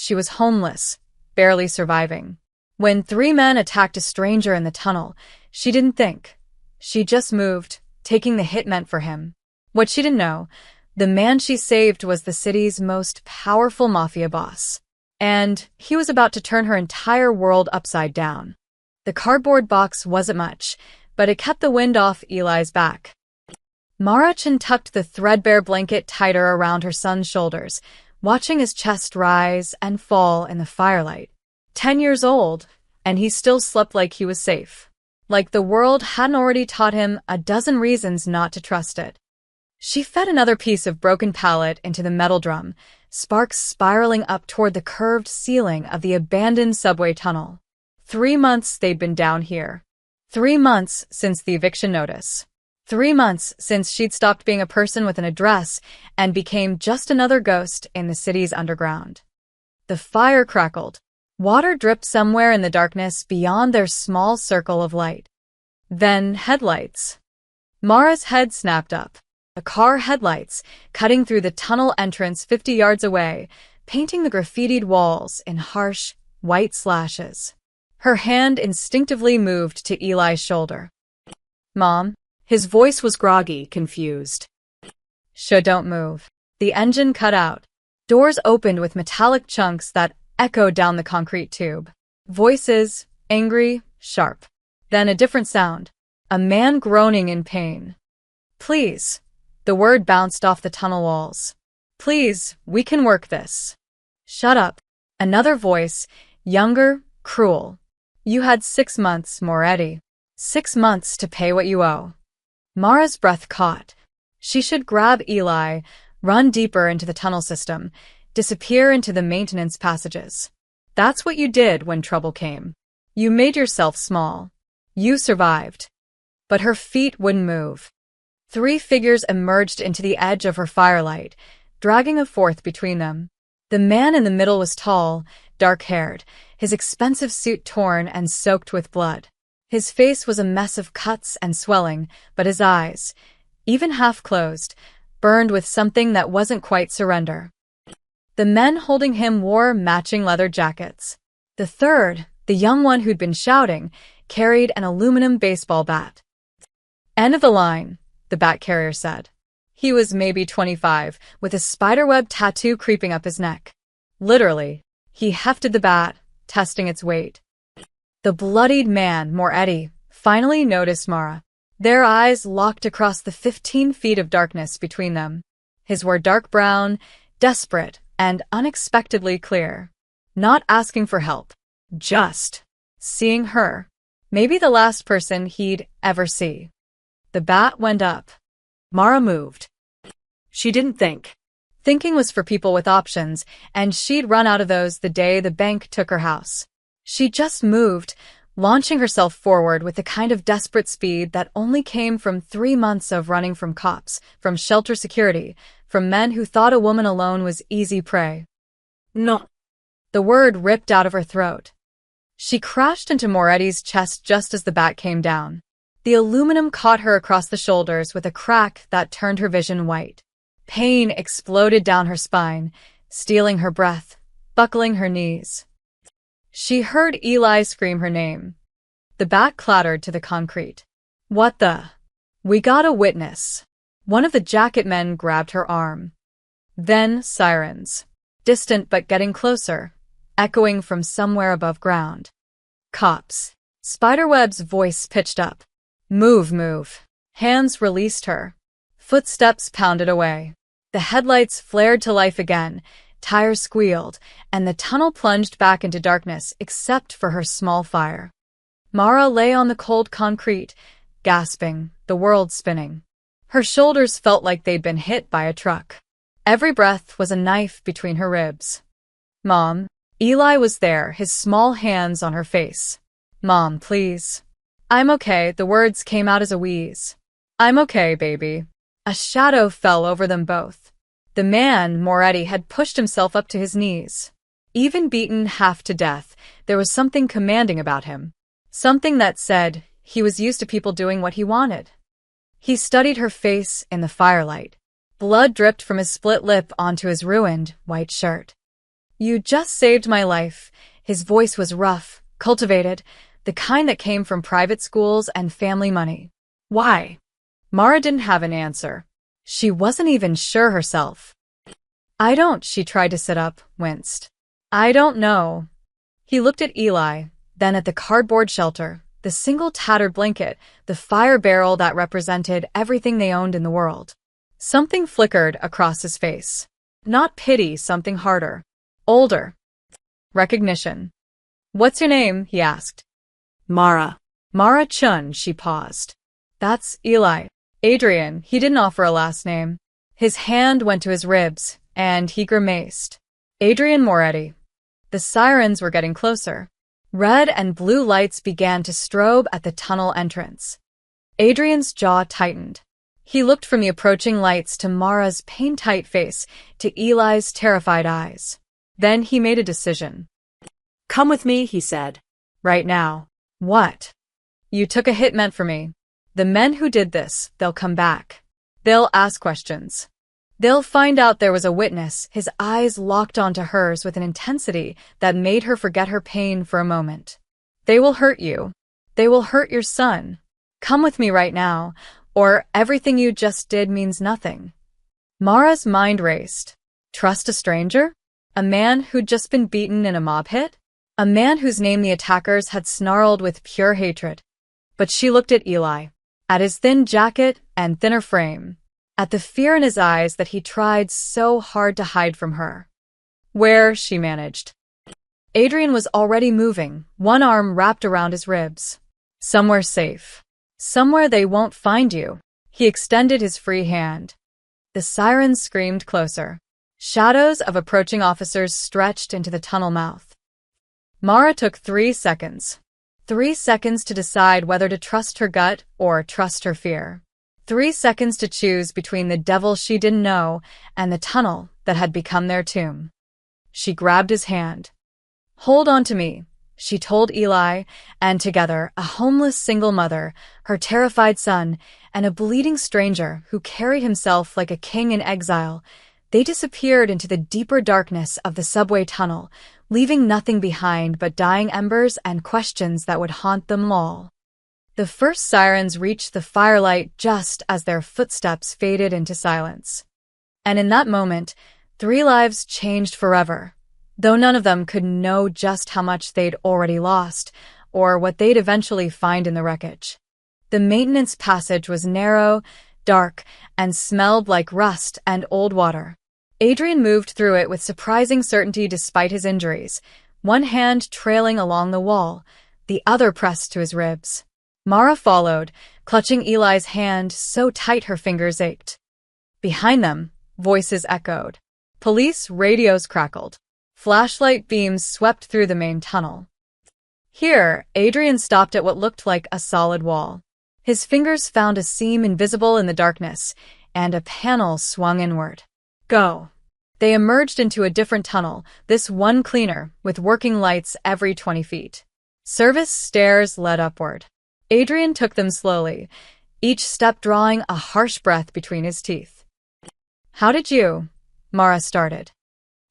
She was homeless, barely surviving. When 3 men attacked a stranger in the tunnel, she didn't think. She just moved, taking the hit meant for him. What she didn't know, the man she saved was the city's most powerful mafia boss. And he was about to turn her entire world upside down. The cardboard box wasn't much, but it kept the wind off Eli's back. Mara-chan tucked the threadbare blanket tighter around her son's shoulders, watching his chest rise and fall in the firelight. 10 years old, and he still slept like he was safe. Like the world hadn't already taught him a dozen reasons not to trust it. She fed another piece of broken pallet into the metal drum, sparks spiraling up toward the curved ceiling of the abandoned subway tunnel. 3 months they'd been down here. 3 months since the eviction notice. 3 months since she'd stopped being a person with an address and became just another ghost in the city's underground. The fire crackled. Water dripped somewhere in the darkness beyond their small circle of light. Then headlights. Mara's head snapped up. A car headlights, cutting through the tunnel entrance 50 yards away, painting the graffitied walls in harsh, white slashes. Her hand instinctively moved to Eli's shoulder. "Mom?" His voice was groggy, confused. Don't move." The engine cut out. Doors opened with metallic chunks that echoed down the concrete tube. Voices, angry, sharp. Then a different sound. A man groaning in pain. "Please." The word bounced off the tunnel walls. "Please, we can work this." "Shut up." Another voice, younger, cruel. "You had 6 months, Moretti. 6 months to pay what you owe." Mara's breath caught. She should grab Eli, run deeper into the tunnel system, disappear into the maintenance passages. That's what you did when trouble came. You made yourself small. You survived. But her feet wouldn't move. 3 figures emerged into the edge of her firelight, dragging a fourth between them. The man in the middle was tall, dark-haired, his expensive suit torn and soaked with blood. His face was a mess of cuts and swelling, but his eyes, even half-closed, burned with something that wasn't quite surrender. The men holding him wore matching leather jackets. The third, the young one who'd been shouting, carried an aluminum baseball bat. "End of the line," the bat carrier said. He was maybe 25, with a spiderweb tattoo creeping up his neck. Literally, he hefted the bat, testing its weight. The bloodied man, Moretti, finally noticed Mara. Their eyes locked across the 15 feet of darkness between them. His were dark brown, desperate, and unexpectedly clear. Not asking for help. Just seeing her. Maybe the last person he'd ever see. The bat went up. Mara moved. She didn't think. Thinking was for people with options, and she'd run out of those the day the bank took her house. She just moved, launching herself forward with the kind of desperate speed that only came from 3 months of running from cops, from shelter security, from men who thought a woman alone was easy prey. "No." The word ripped out of her throat. She crashed into Moretti's chest just as the bat came down. The aluminum caught her across the shoulders with a crack that turned her vision white. Pain exploded down her spine, stealing her breath, buckling her knees. She heard Eli scream her name. The bat clattered to the concrete. "What the?" "We got a witness." One of the jacket men grabbed her arm. Then sirens. Distant but getting closer, echoing from somewhere above ground. "Cops." Spiderweb's voice pitched up. "Move, move." Hands released her. Footsteps pounded away. The headlights flared to life again, tires squealed, and the tunnel plunged back into darkness except for her small fire. Mara lay on the cold concrete, gasping, the world spinning. Her shoulders felt like they'd been hit by a truck. Every breath was a knife between her ribs. "Mom." Eli was there, his small hands on her face. "Mom, please." "I'm okay," the words came out as a wheeze. "I'm okay, baby." A shadow fell over them both. The man, Moretti, had pushed himself up to his knees. Even beaten half to death, there was something commanding about him. Something that said he was used to people doing what he wanted. He studied her face in the firelight. Blood dripped from his split lip onto his ruined, white shirt. You just saved my life. His voice was rough, cultivated, the kind that came from private schools and family money. Why? Mara didn't have an answer. She wasn't even sure herself. I don't, she tried to sit up, winced. I don't know. He looked at Eli, then at the cardboard shelter, the single tattered blanket, the fire barrel that represented everything they owned in the world. Something flickered across his face. Not pity, something harder. Older. Recognition. What's your name? He asked. Mara. Mara Chun, she paused. That's Eli. Adrian, he didn't offer a last name. His hand went to his ribs, and he grimaced. Adrian Moretti. The sirens were getting closer. Red and blue lights began to strobe at the tunnel entrance. Adrian's jaw tightened. He looked from the approaching lights to Mara's pain-tight face, to Eli's terrified eyes. Then he made a decision. Come with me, he said. Right now. What? You took a hit meant for me. The men who did this, they'll come back. They'll ask questions. They'll find out there was a witness. His eyes locked onto hers with an intensity that made her forget her pain for a moment. They will hurt you. They will hurt your son. Come with me right now, or everything you just did means nothing. Mara's mind raced. Trust a stranger? A man who'd just been beaten in a mob hit? A man whose name the attackers had snarled with pure hatred. But she looked at Eli, at his thin jacket and thinner frame, at the fear in his eyes that he tried so hard to hide from her. Where, she managed. Adrian was already moving, one arm wrapped around his ribs. Somewhere safe. Somewhere they won't find you. He extended his free hand. The sirens screamed closer. Shadows of approaching officers stretched into the tunnel mouth. Mara took 3 seconds. 3 seconds to decide whether to trust her gut or trust her fear. 3 seconds to choose between the devil she didn't know and the tunnel that had become their tomb. She grabbed his hand. Hold on to me, she told Eli, and together, a homeless single mother, her terrified son, and a bleeding stranger who carried himself like a king in exile, they disappeared into the deeper darkness of the subway tunnel, leaving nothing behind but dying embers and questions that would haunt them all. The first sirens reached the firelight just as their footsteps faded into silence. And in that moment, 3 lives changed forever, though none of them could know just how much they'd already lost, or what they'd eventually find in the wreckage. The maintenance passage was narrow, dark, and smelled like rust and old water. Adrian moved through it with surprising certainty despite his injuries, one hand trailing along the wall, the other pressed to his ribs. Mara followed, clutching Eli's hand so tight her fingers ached. Behind them, voices echoed. Police radios crackled. Flashlight beams swept through the main tunnel. Here, Adrian stopped at what looked like a solid wall. His fingers found a seam invisible in the darkness, and a panel swung inward. Go. They emerged into a different tunnel, this one cleaner, with working lights every 20 feet. Service stairs led upward. Adrian took them slowly, each step drawing a harsh breath between his teeth. How did you? Mara started.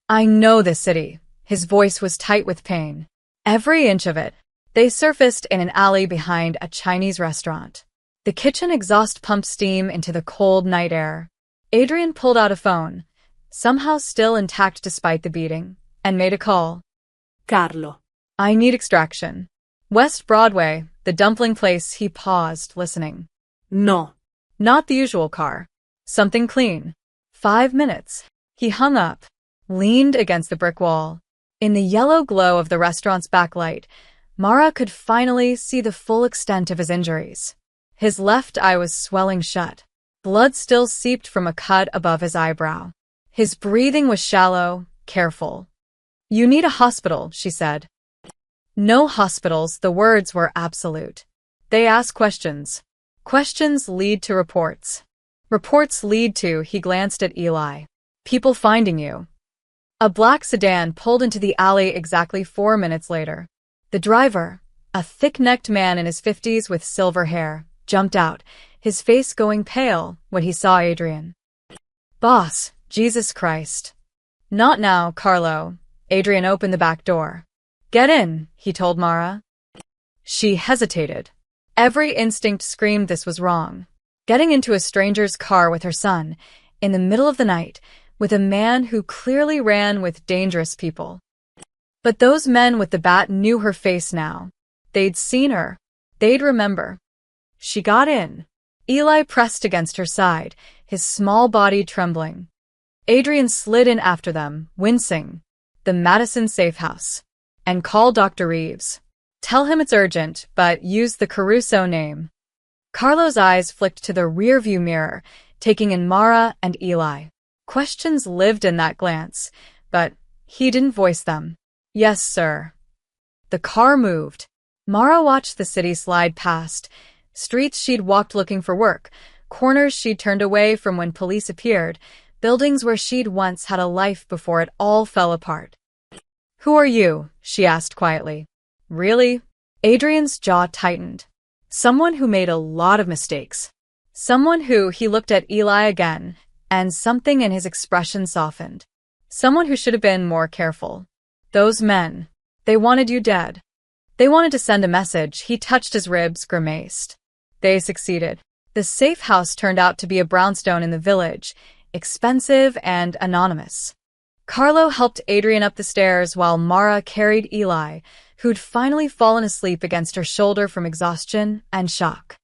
I know this city. His voice was tight with pain. Every inch of it. They surfaced in an alley behind a Chinese restaurant. The kitchen exhaust pumped steam into the cold night air. Adrian pulled out a phone, somehow still intact despite the beating, and made a call. Carlo. I need extraction. West Broadway, the dumpling place. He paused, listening. No. Not the usual car. Something clean. 5 minutes. He hung up, leaned against the brick wall. In the yellow glow of the restaurant's backlight, Mara could finally see the full extent of his injuries. His left eye was swelling shut. Blood still seeped from a cut above his eyebrow. His breathing was shallow, careful. You need a hospital, she said. No hospitals, the words were absolute. They ask questions. Questions lead to reports. Reports lead to, he glanced at Eli. People finding you. A black sedan pulled into the alley exactly 4 minutes later. The driver, a thick-necked man in his 50s with silver hair, jumped out, his face going pale when he saw Adrian. Boss, Jesus Christ. Not now, Carlo. Adrian opened the back door. "Get in," he told Mara. She hesitated. Every instinct screamed this was wrong. Getting into a stranger's car with her son, in the middle of the night, with a man who clearly ran with dangerous people. But those men with the bat knew her face now. They'd seen her. They'd remember. She got in. Eli pressed against her side, his small body trembling. Adrian slid in after them, wincing. "The Madison safe house. And call Dr. Reeves. Tell him it's urgent, but use the Caruso name." Carlo's eyes flicked to the rearview mirror, taking in Mara and Eli. Questions lived in that glance, but he didn't voice them. "Yes, sir." The car moved. Mara watched the city slide past, streets she'd walked looking for work, corners she'd turned away from when police appeared, buildings where she'd once had a life before it all fell apart. "Who are you?" she asked quietly. "Really?" Adrian's jaw tightened. Someone who made a lot of mistakes. Someone who he looked at Eli again, and something in his expression softened. Someone who should have been more careful. Those men. They wanted you dead. They wanted to send a message. He touched his ribs, grimaced. They succeeded. The safe house turned out to be a brownstone in the village, expensive and anonymous. Carlo helped Adrian up the stairs while Mara carried Eli, who'd finally fallen asleep against her shoulder from exhaustion and shock.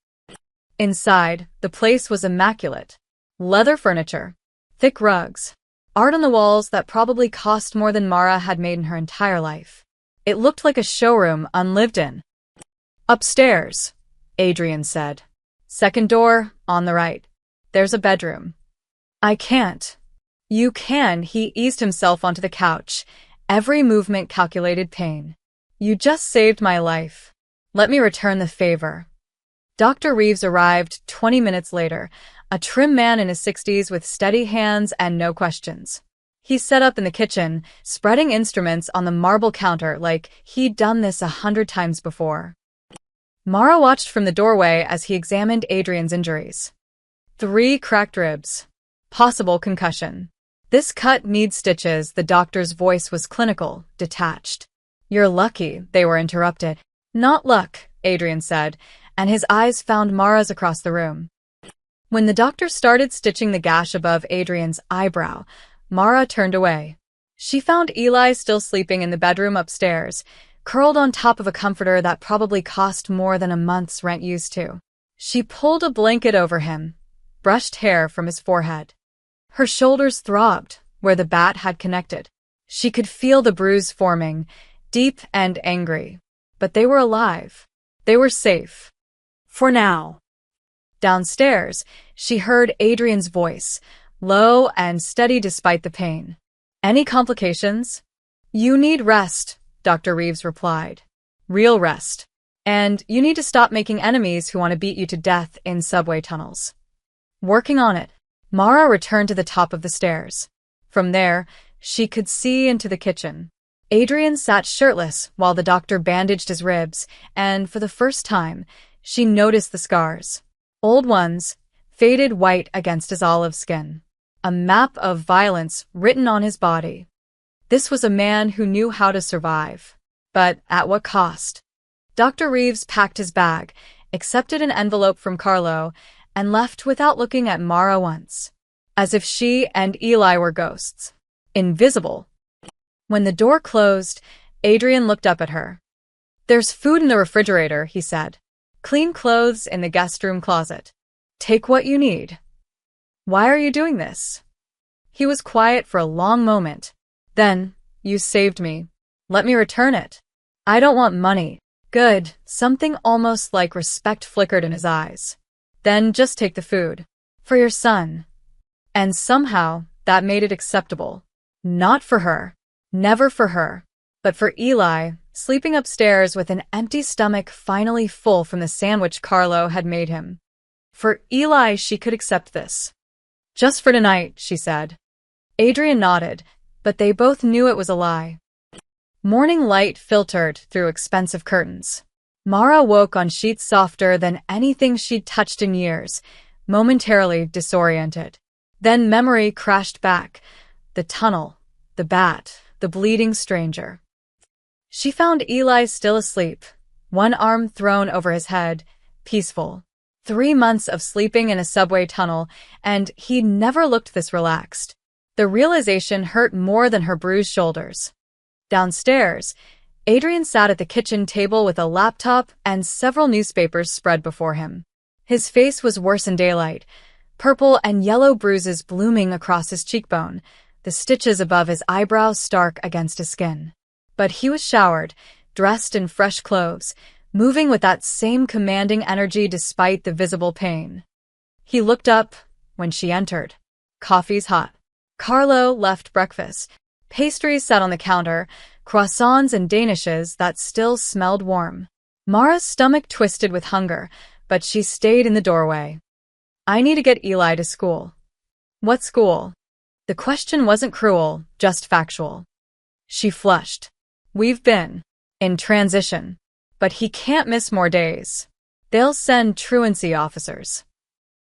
Inside, the place was immaculate. Leather furniture, thick rugs, art on the walls that probably cost more than Mara had made in her entire life. It looked like a showroom unlived in. "Upstairs," Adrian said. "Second door, on the right. There's a bedroom." "I can't." "You can." He eased himself onto the couch, every movement calculated pain. "You just saved my life. Let me return the favor." Dr. Reeves arrived 20 minutes later, a trim man in his 60s with steady hands and no questions. He set up in the kitchen, spreading instruments on the marble counter like he'd done this 100 times before. Mara watched from the doorway as he examined Adrian's injuries. 3 cracked ribs. Possible concussion. "This cut needs stitches." The doctor's voice was clinical, detached. "You're lucky," they were interrupted. "Not luck," Adrian said, and his eyes found Mara's across the room. When the doctor started stitching the gash above Adrian's eyebrow, Mara turned away. She found Eli still sleeping in the bedroom upstairs, curled on top of a comforter that probably cost more than a month's rent used to. She pulled a blanket over him, brushed hair from his forehead. Her shoulders throbbed where the bat had connected. She could feel the bruise forming, deep and angry. But they were alive. They were safe. For now. Downstairs, she heard Adrian's voice, low and steady despite the pain. "Any complications?" "You need rest," Dr. Reeves replied. "Real rest. And you need to stop making enemies who want to beat you to death in subway tunnels." Working on it. Mara returned to the top of the stairs. From there, she could see into the kitchen. Adrian sat shirtless while the doctor bandaged his ribs, and for the first time, she noticed the scars. Old ones, faded white against his olive skin. A map of violence written on his body. This was a man who knew how to survive. But at what cost? Dr. Reeves packed his bag, accepted an envelope from Carlo, and left without looking at Mara once. As if she and Eli were ghosts. Invisible. When the door closed, Adrian looked up at her. "There's food in the refrigerator," he said. "Clean clothes in the guest room closet. Take what you need." "Why are you doing this?" He was quiet for a long moment. Then, "You saved me. Let me return it." "I don't want money." "Good." Something almost like respect flickered in his eyes. "Then just take the food. For your son." And somehow, that made it acceptable. Not for her. Never for her. But for Eli, sleeping upstairs with an empty stomach finally full from the sandwich Carlo had made him. For Eli, she could accept this. "Just for tonight," she said. Adrian nodded, but they both knew it was a lie. Morning light filtered through expensive curtains. Mara woke on sheets softer than anything she'd touched in years, momentarily disoriented. Then memory crashed back. The tunnel, the bat, the bleeding stranger. She found Eli still asleep, one arm thrown over his head, peaceful. 3 months of sleeping in a subway tunnel, and he never looked this relaxed. The realization hurt more than her bruised shoulders. Downstairs, Adrian sat at the kitchen table with a laptop and several newspapers spread before him. His face was worse in daylight, purple and yellow bruises blooming across his cheekbone, the stitches above his eyebrows stark against his skin. But he was showered, dressed in fresh clothes, moving with that same commanding energy despite the visible pain. He looked up when she entered. Coffee's hot. Carlo left breakfast. Pastries sat on the counter, croissants and danishes that still smelled warm. Mara's stomach twisted with hunger, but she stayed in the doorway. I need to get Eli to school. What school? The question wasn't cruel, just factual. She flushed. We've been in transition. But he can't miss more days. They'll send truancy officers.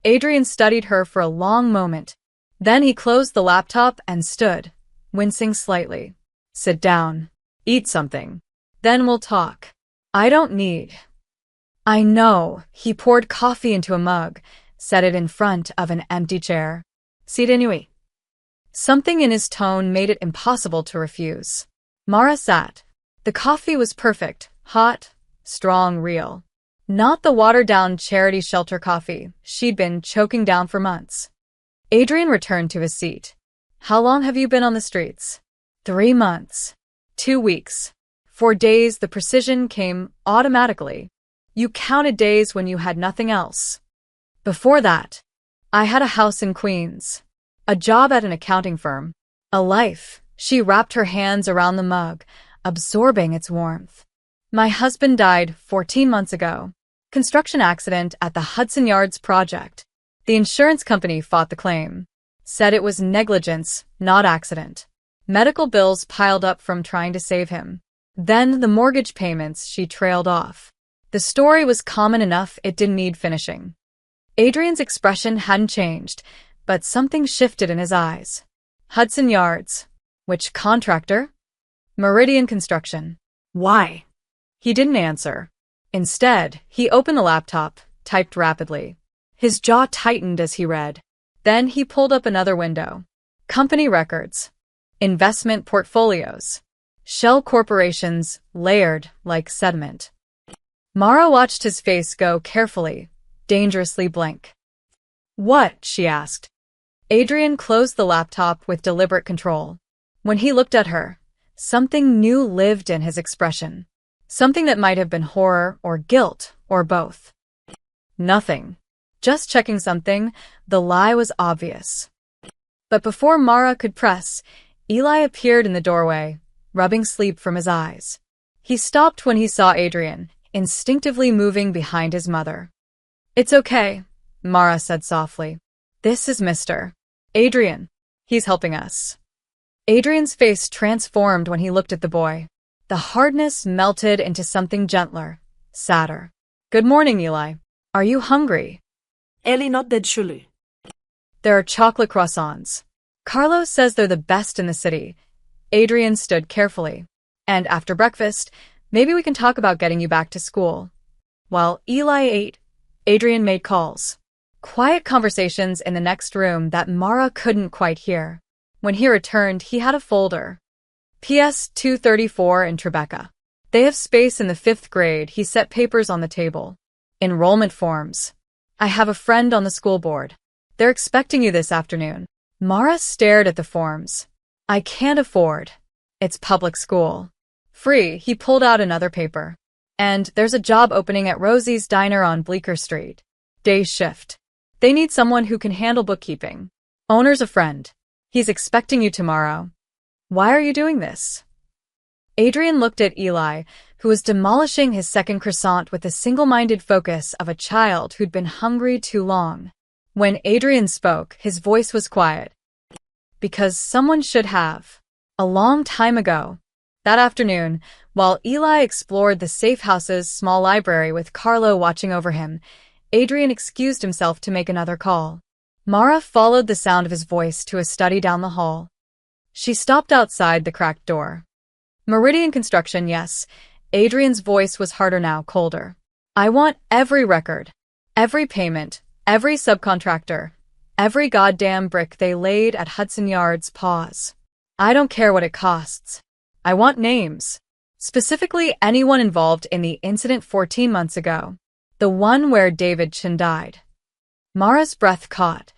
Adrian studied her for a long moment. Then he closed the laptop and stood, wincing slightly. Sit down. Eat something. Then we'll talk. I don't need. I know. He poured coffee into a mug, set it in front of an empty chair. Sit anyway. Something in his tone made it impossible to refuse. Mara sat. The coffee was perfect, hot, strong, real. Not the watered-down charity shelter coffee she'd been choking down for months. Adrian returned to his seat. How long have you been on the streets? 3 months. 2 weeks. For days, the precision came automatically. You counted days when you had nothing else. Before that, I had a house in Queens, a job at an accounting firm, a life. She wrapped her hands around the mug, absorbing its warmth. My husband died 14 months ago. Construction accident at the Hudson Yards project. The insurance company fought the claim. Said it was negligence, not accident. Medical bills piled up from trying to save him. Then the mortgage payments she trailed off. The story was common enough it didn't need finishing. Adrian's expression hadn't changed, but something shifted in his eyes. Hudson Yards. Which contractor? Meridian Construction. Why? He didn't answer. Instead, he opened the laptop, typed rapidly. His jaw tightened as he read. Then he pulled up another window. Company records. Investment portfolios. Shell corporations layered like sediment. Mara watched his face go carefully, dangerously blank. What? She asked. Adrian closed the laptop with deliberate control. When he looked at her, something new lived in his expression. Something that might have been horror or guilt or both. Nothing. Just checking something, the lie was obvious. But before Mara could press, Eli appeared in the doorway, rubbing sleep from his eyes. He stopped when he saw Adrian, instinctively moving behind his mother. It's okay, Mara said softly. This is Mr. Adrian. He's helping us. Adrian's face transformed when he looked at the boy. The hardness melted into something gentler, sadder. Good morning, Eli. Are you hungry? Eli not dead shulu. There are chocolate croissants. Carlos says they're the best in the city. Adrian stood carefully. And after breakfast, maybe we can talk about getting you back to school. While Eli ate, Adrian made calls. Quiet conversations in the next room that Mara couldn't quite hear. When he returned, he had a folder. PS 234 in Tribeca. They have space in the 5th grade. He set papers on the table. Enrollment forms. I have a friend on the school board. They're expecting you this afternoon. Mara stared at the forms. I can't afford. It's public school. Free. He pulled out another paper. And there's a job opening at Rosie's Diner on Bleecker Street. Day shift. They need someone who can handle bookkeeping. Owner's a friend. He's expecting you tomorrow. Why are you doing this? Adrian looked at Eli, who was demolishing his second croissant with the single-minded focus of a child who'd been hungry too long. When Adrian spoke, his voice was quiet. Because someone should have. A long time ago. That afternoon, while Eli explored the safe house's small library with Carlo watching over him, Adrian excused himself to make another call. Mara followed the sound of his voice to a study down the hall. She stopped outside the cracked door. Meridian Construction, yes. Adrian's voice was harder now, colder. I want every record, every payment, every subcontractor, every goddamn brick they laid at Hudson Yards. Pause. I don't care what it costs. I want names. Specifically anyone involved in the incident 14 months ago. The one where David Chin died. Mara's breath caught.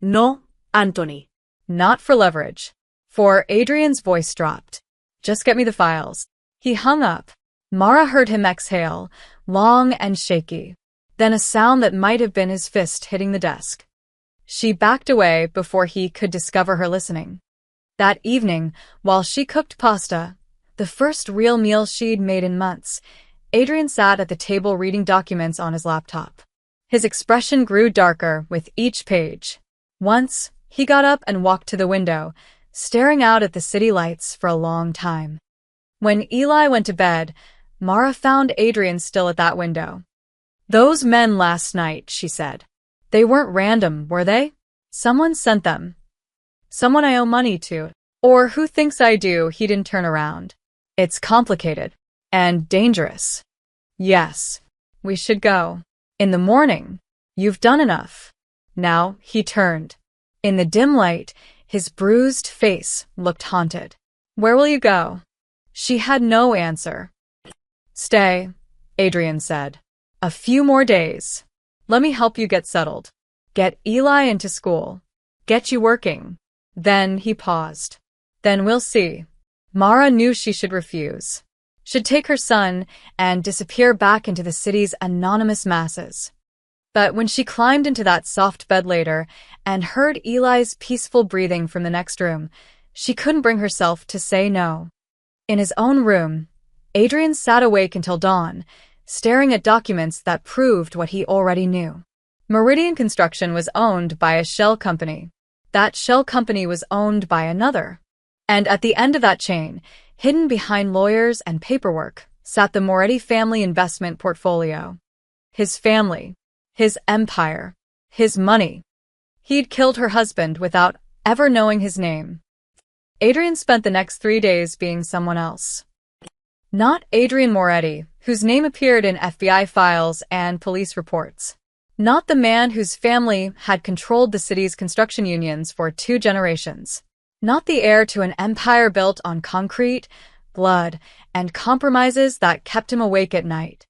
No, Anthony. Not for leverage. For Adrian's voice dropped. Just get me the files. He hung up. Mara heard him exhale, long and shaky. Then a sound that might have been his fist hitting the desk. She backed away before he could discover her listening. That evening, while she cooked pasta, the first real meal she'd made in months, Adrian sat at the table reading documents on his laptop. His expression grew darker with each page. Once, he got up and walked to the window, staring out at the city lights for a long time. When Eli went to bed, Mara found Adrian still at that window. Those men last night, she said. They weren't random, were they? Someone sent them. Someone I owe money to. Or who thinks I do. He didn't turn around. It's complicated. And dangerous. Yes. We should go. In the morning. You've done enough. Now, he turned. In the dim light, his bruised face looked haunted. Where will you go? She had no answer. Stay, Adrian said. A few more days. Let me help you get settled. Get Eli into school. Get you working. Then he paused. Then we'll see. Mara knew she should refuse. Should take her son and disappear back into the city's anonymous masses. But when she climbed into that soft bed later and heard Eli's peaceful breathing from the next room, she couldn't bring herself to say no. In his own room, Adrian sat awake until dawn, staring at documents that proved what he already knew. Meridian Construction was owned by a shell company. That shell company was owned by another. And at the end of that chain, hidden behind lawyers and paperwork, sat the Moretti family investment portfolio. His family. His empire. His money. He'd killed her husband without ever knowing his name. Adrian spent the next 3 days being someone else. Not Adrian Moretti, whose name appeared in FBI files and police reports. Not the man whose family had controlled the city's construction unions for 2 generations. Not the heir to an empire built on concrete, blood, and compromises that kept him awake at night.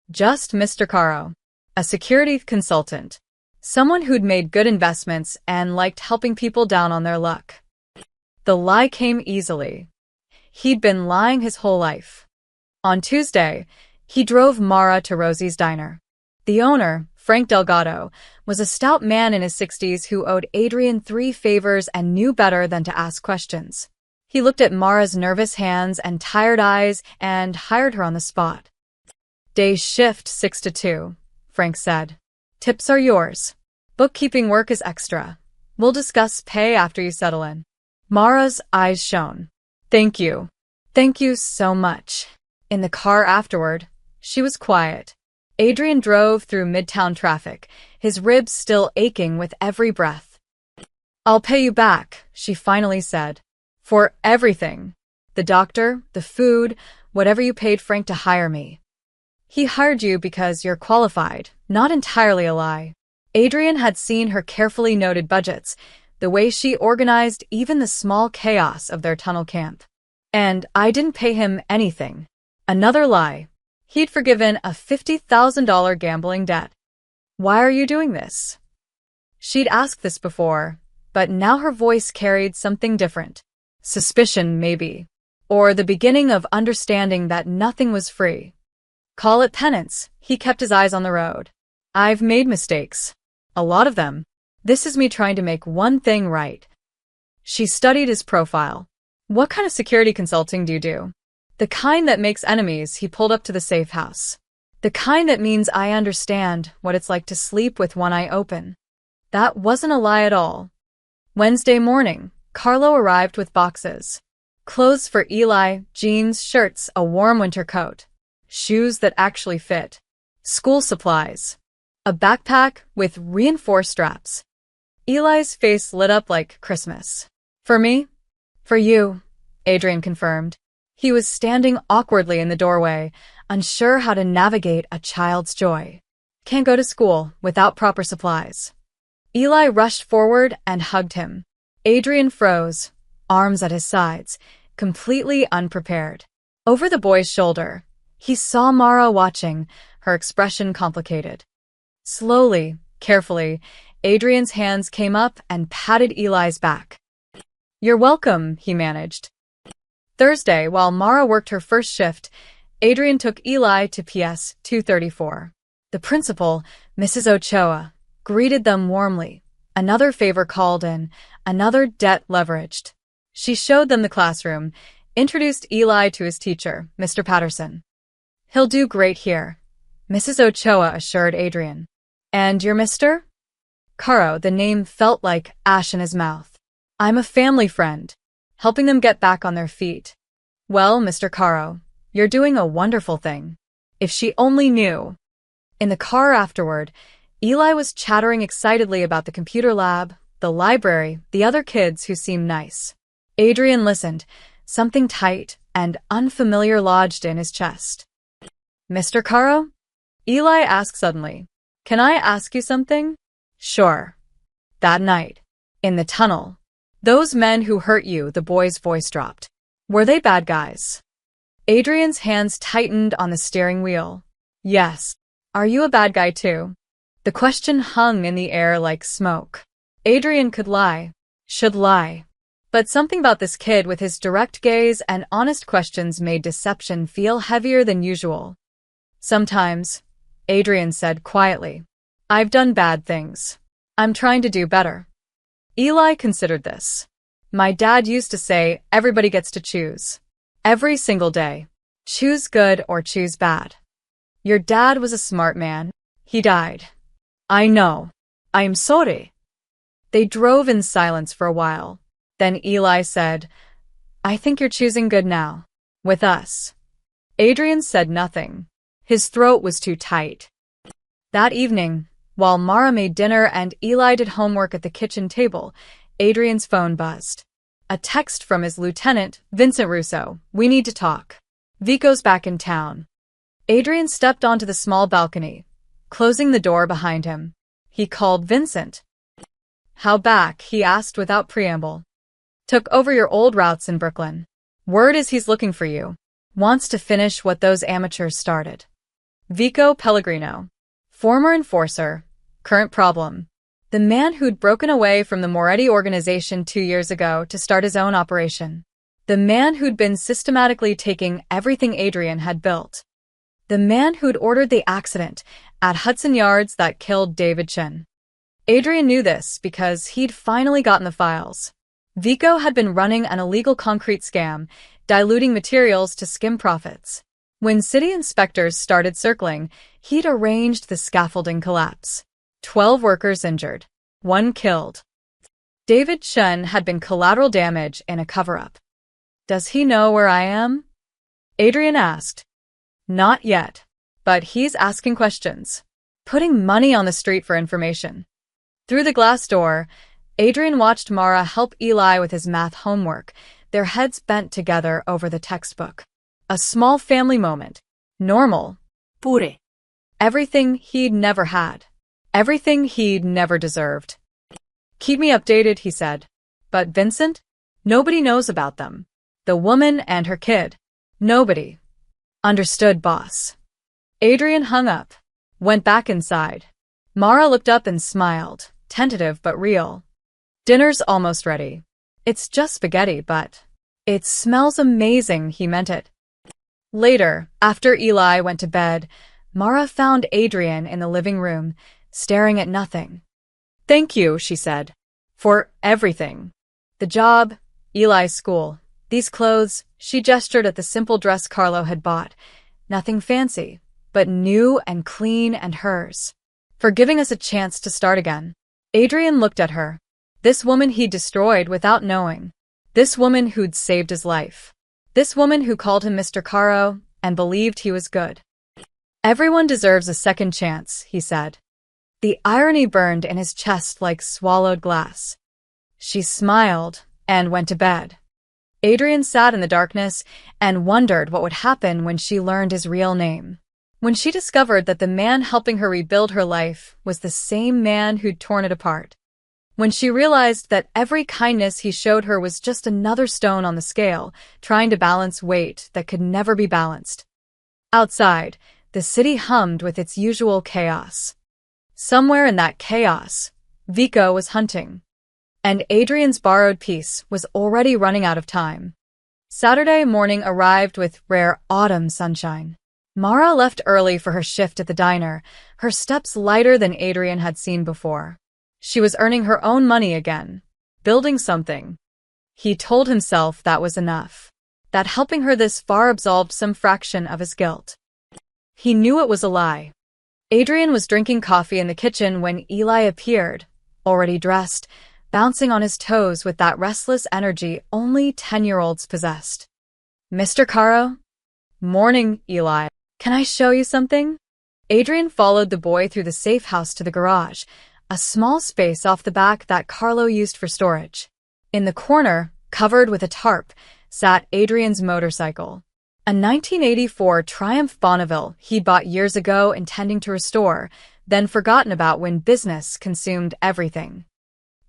Just Mr. Caro, a security consultant, someone who'd made good investments and liked helping people down on their luck. The lie came easily. He'd been lying his whole life. On Tuesday, he drove Mara to Rosie's diner. The owner, Frank Delgado, was a stout man in his 60s who owed Adrian 3 favors and knew better than to ask questions. He looked at Mara's nervous hands and tired eyes and hired her on the spot. Day shift 6 to 2, Frank said. Tips are yours. Bookkeeping work is extra. We'll discuss pay after you settle in. Mara's eyes shone. Thank you. Thank you so much. In the car afterward, she was quiet. Adrian drove through midtown traffic, his ribs still aching with every breath. I'll pay you back, she finally said. For everything. The doctor, the food, whatever you paid Frank to hire me. He hired you because you're qualified, not entirely a lie. Adrian had seen her carefully noted budgets, the way she organized even the small chaos of their tunnel camp. And I didn't pay him anything. Another lie. He'd forgiven a $50,000 gambling debt. Why are you doing this? She'd asked this before, but now her voice carried something different. Suspicion, maybe. Or the beginning of understanding that nothing was free. Call it penance. He kept his eyes on the road. I've made mistakes. A lot of them. This is me trying to make one thing right. She studied his profile. What kind of security consulting do you do? The kind that makes enemies. He pulled up to the safe house. The kind that means I understand what it's like to sleep with one eye open. That wasn't a lie at all. Wednesday morning, Carlo arrived with boxes. Clothes for Eli, jeans, shirts, a warm winter coat. Shoes that actually fit. School supplies. A backpack with reinforced straps. Eli's face lit up like Christmas. For me? For you, Adrian confirmed. He was standing awkwardly in the doorway, unsure how to navigate a child's joy. Can't go to school without proper supplies. Eli rushed forward and hugged him. Adrian froze, arms at his sides, completely unprepared. Over the boy's shoulder, he saw Mara watching, her expression complicated. Slowly, carefully, Adrian's hands came up and patted Eli's back. "You're welcome," he managed. Thursday, while Mara worked her first shift, Adrian took Eli to PS 234. The principal, Mrs. Ochoa, greeted them warmly. Another favor called in, another debt leveraged. She showed them the classroom, introduced Eli to his teacher, Mr. Patterson. "He'll do great here," Mrs. Ochoa assured Adrian. "And you're Mr.?" Caro, the name felt like ash in his mouth. "I'm a family friend, helping them get back on their feet." "Well, Mr. Caro, you're doing a wonderful thing. If she only knew." In the car afterward, Eli was chattering excitedly about the computer lab, the library, the other kids who seemed nice. Adrian listened, something tight and unfamiliar lodged in his chest. "Mr. Caro?" Eli asked suddenly. "Can I ask you something?" "Sure." That night, in the tunnel, "Those men who hurt you," the boy's voice dropped. "Were they bad guys?" Adrian's hands tightened on the steering wheel. "Yes. Are you a bad guy too?" The question hung in the air like smoke. Adrian could lie, should lie. But something about this kid with his direct gaze and honest questions made deception feel heavier than usual. "Sometimes," Adrian said quietly, "I've done bad things. I'm trying to do better." Eli considered this. "My dad used to say everybody gets to choose. Every single day. Choose good or choose bad. Your dad was a smart man. He died." "I know. I'm sorry." They drove in silence for a while. Then Eli said, "I think you're choosing good now. With us." Adrian said nothing. His throat was too tight. That evening, while Mara made dinner and Eli did homework at the kitchen table, Adrian's phone buzzed. A text from his lieutenant, Vincent Russo. "We need to talk. Vico's back in town." Adrian stepped onto the small balcony, closing the door behind him. He called Vincent. "How back?" he asked without preamble. "Took over your old routes in Brooklyn. Word is he's looking for you. Wants to finish what those amateurs started." Vico Pellegrino. Former enforcer. Current problem. The man who'd broken away from the Moretti organization 2 years ago to start his own operation. The man who'd been systematically taking everything Adrian had built. The man who'd ordered the accident at Hudson Yards that killed David Chen. Adrian knew this because he'd finally gotten the files. Vico had been running an illegal concrete scam, diluting materials to skim profits. When city inspectors started circling, he'd arranged the scaffolding collapse. 12 workers injured, 1 killed. David Chen had been collateral damage in a cover-up. "Does he know where I am?" Adrian asked. "Not yet, but he's asking questions, putting money on the street for information." Through the glass door, Adrian watched Mara help Eli with his math homework, their heads bent together over the textbook. A small family moment. Normal. Pure. Everything he'd never had. Everything he'd never deserved. "Keep me updated," he said. "But Vincent? Nobody knows about them. The woman and her kid. Nobody." "Understood, boss." Adrian hung up, went back inside. Mara looked up and smiled, tentative but real. "Dinner's almost ready. It's just spaghetti, but it smells amazing," he meant it. Later, after Eli went to bed, Mara found Adrian in the living room, staring at nothing. "Thank you," she said, "for everything. The job, Eli's school, these clothes." She gestured at the simple dress Carlo had bought. Nothing fancy, but new and clean and hers. "For giving us a chance to start again." Adrian looked at her. This woman he'd destroyed without knowing. This woman who'd saved his life. This woman who called him Mr. Caro and believed he was good. "Everyone deserves a second chance," he said. The irony burned in his chest like swallowed glass. She smiled and went to bed. Adrian sat in the darkness and wondered what would happen when she learned his real name. When she discovered that the man helping her rebuild her life was the same man who'd torn it apart. When she realized that every kindness he showed her was just another stone on the scale, trying to balance weight that could never be balanced. Outside, the city hummed with its usual chaos. Somewhere in that chaos, Vico was hunting. And Adrian's borrowed piece was already running out of time. Saturday morning arrived with rare autumn sunshine. Mara left early for her shift at the diner, her steps lighter than Adrian had seen before. She was earning her own money again, building something. He told himself that was enough, that helping her this far absolved some fraction of his guilt. He knew it was a lie. Adrian was drinking coffee in the kitchen when Eli appeared, already dressed, bouncing on his toes with that restless energy only 10-year-olds possessed. "Mr. Caro?" "Morning, Eli. Can I show you something?" Adrian followed the boy through the safe house to the garage, a small space off the back that Carlo used for storage. In the corner, covered with a tarp, sat Adrian's motorcycle. A 1984 Triumph Bonneville he'd bought years ago intending to restore, then forgotten about when business consumed everything.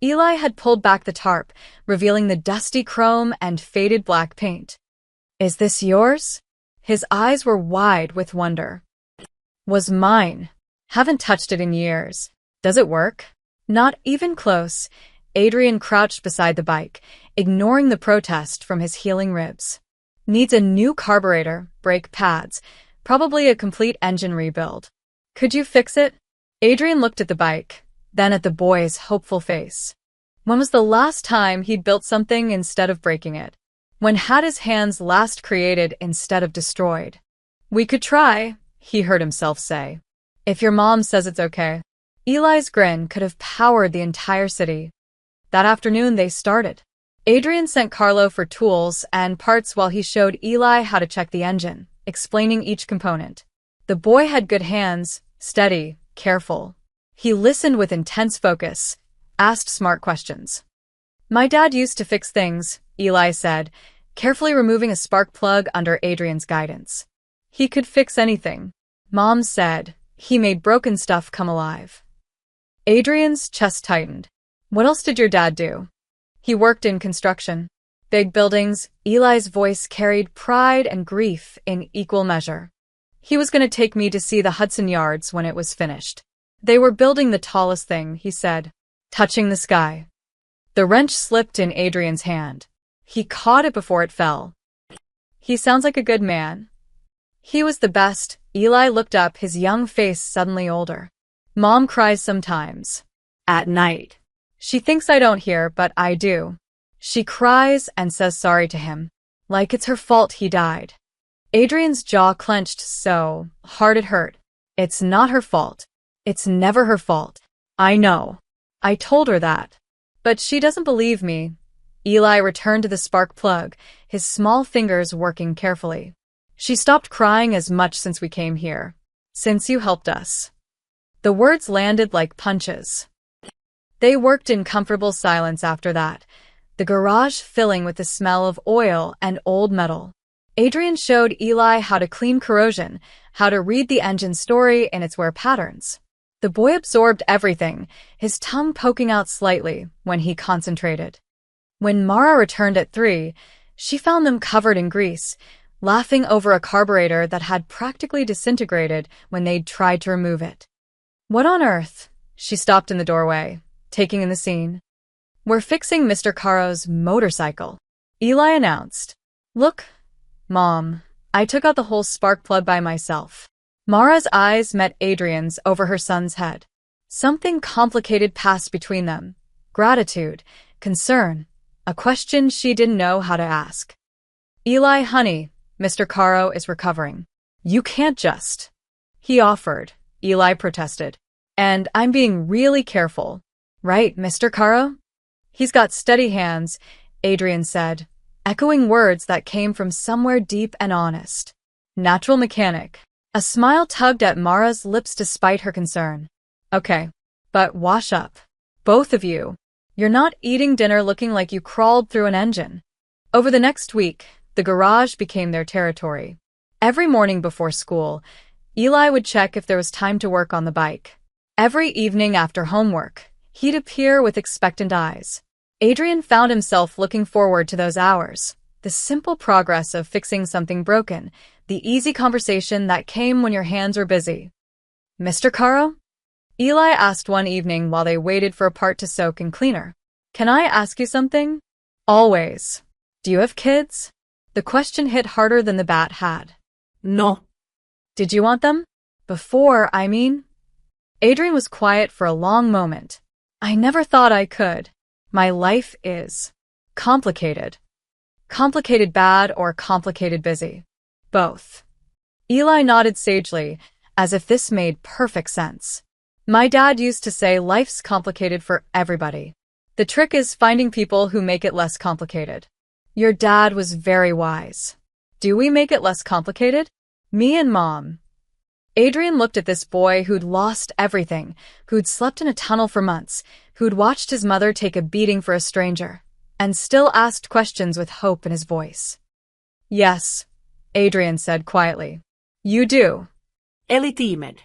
Eli had pulled back the tarp, revealing the dusty chrome and faded black paint. "Is this yours?" His eyes were wide with wonder. "Was mine. Haven't touched it in years. Does it work?" "Not even close." Adrian crouched beside the bike, ignoring the protest from his healing ribs. "Needs a new carburetor, brake pads, probably a complete engine rebuild. Could you fix it?" Adrian looked at the bike, then at the boy's hopeful face. When was the last time he'd built something instead of breaking it? When had his hands last created instead of destroyed? "We could try," he heard himself say. "If your mom says it's okay." Eli's grin could have powered the entire city. That afternoon they started. Adrian sent Carlo for tools and parts while he showed Eli how to check the engine, explaining each component. The boy had good hands, steady, careful. He listened with intense focus, asked smart questions. "My dad used to fix things," Eli said, carefully removing a spark plug under Adrian's guidance. "He could fix anything." Mom said, "He made broken stuff come alive." Adrian's chest tightened. "What else did your dad do?" "He worked in construction. Big buildings." Eli's voice carried pride and grief in equal measure. "He was going to take me to see the Hudson Yards when it was finished. They were building the tallest thing," he said, touching the sky. The wrench slipped in Adrian's hand. He caught it before it fell. "He sounds like a good man." "He was the best." Eli looked up, his young face suddenly older. "Mom cries sometimes. At night. She thinks I don't hear, but I do. She cries and says sorry to him. Like it's her fault he died." Adrian's jaw clenched so hard it hurt. "It's not her fault. It's never her fault. I know. I told her that. But she doesn't believe me." Eli returned to the spark plug, his small fingers working carefully. "She stopped crying as much since we came here. Since you helped us." The words landed like punches. They worked in comfortable silence after that, the garage filling with the smell of oil and old metal. Adrian showed Eli how to clean corrosion, how to read the engine story and its wear patterns. The boy absorbed everything, his tongue poking out slightly when he concentrated. When Mara returned at 3, she found them covered in grease, laughing over a carburetor that had practically disintegrated when they'd tried to remove it. "What on earth?" She stopped in the doorway, taking in the scene. "We're fixing Mr. Caro's motorcycle," Eli announced. "Look, Mom, I took out the whole spark plug by myself." Mara's eyes met Adrian's over her son's head. Something complicated passed between them. Gratitude, concern, a question she didn't know how to ask. "Eli, honey, Mr. Caro is recovering. You can't just." He offered. Eli protested. "And I'm being really careful. Right, Mr. Caro?" "He's got steady hands," Adrian said, echoing words that came from somewhere deep and honest. "Natural mechanic." A smile tugged at Mara's lips despite her concern. "Okay, but wash up. Both of you. You're not eating dinner looking like you crawled through an engine." Over the next week, the garage became their territory. Every morning before school, Eli would check if there was time to work on the bike. Every evening after homework, he'd appear with expectant eyes. Adrian found himself looking forward to those hours, the simple progress of fixing something broken, the easy conversation that came when your hands were busy. "Mr. Caro?" Eli asked one evening while they waited for a part to soak and cleaner. "Can I ask you something?" "Always." "Do you have kids?" The question hit harder than the bat had. No. "Did you want them? Before, I mean?" Adrian was quiet for a long moment. "I never thought I could. My life is complicated." Complicated bad or complicated busy? Both. Eli nodded sagely, as if this made perfect sense. "My dad used to say life's complicated for everybody. The trick is finding people who make it less complicated." Your dad was very wise. Do we make it less complicated? Me and Mom. Adrian looked at this boy who'd lost everything, who'd slept in a tunnel for months, who'd watched his mother take a beating for a stranger, and still asked questions with hope in his voice. "Yes," Adrian said quietly. "You do." Eli tiimed.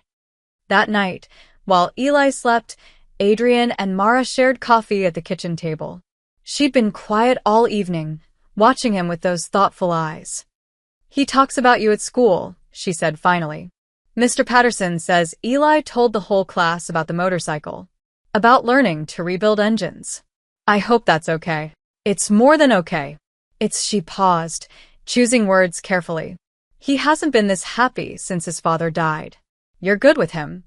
That night, while Eli slept, Adrian and Mara shared coffee at the kitchen table. She'd been quiet all evening, watching him with those thoughtful eyes. "He talks about you at school," she said finally. "Mr. Patterson says Eli told the whole class about the motorcycle, about learning to rebuild engines. I hope that's okay." "It's more than okay. She paused, choosing words carefully. "He hasn't been this happy since his father died. You're good with him.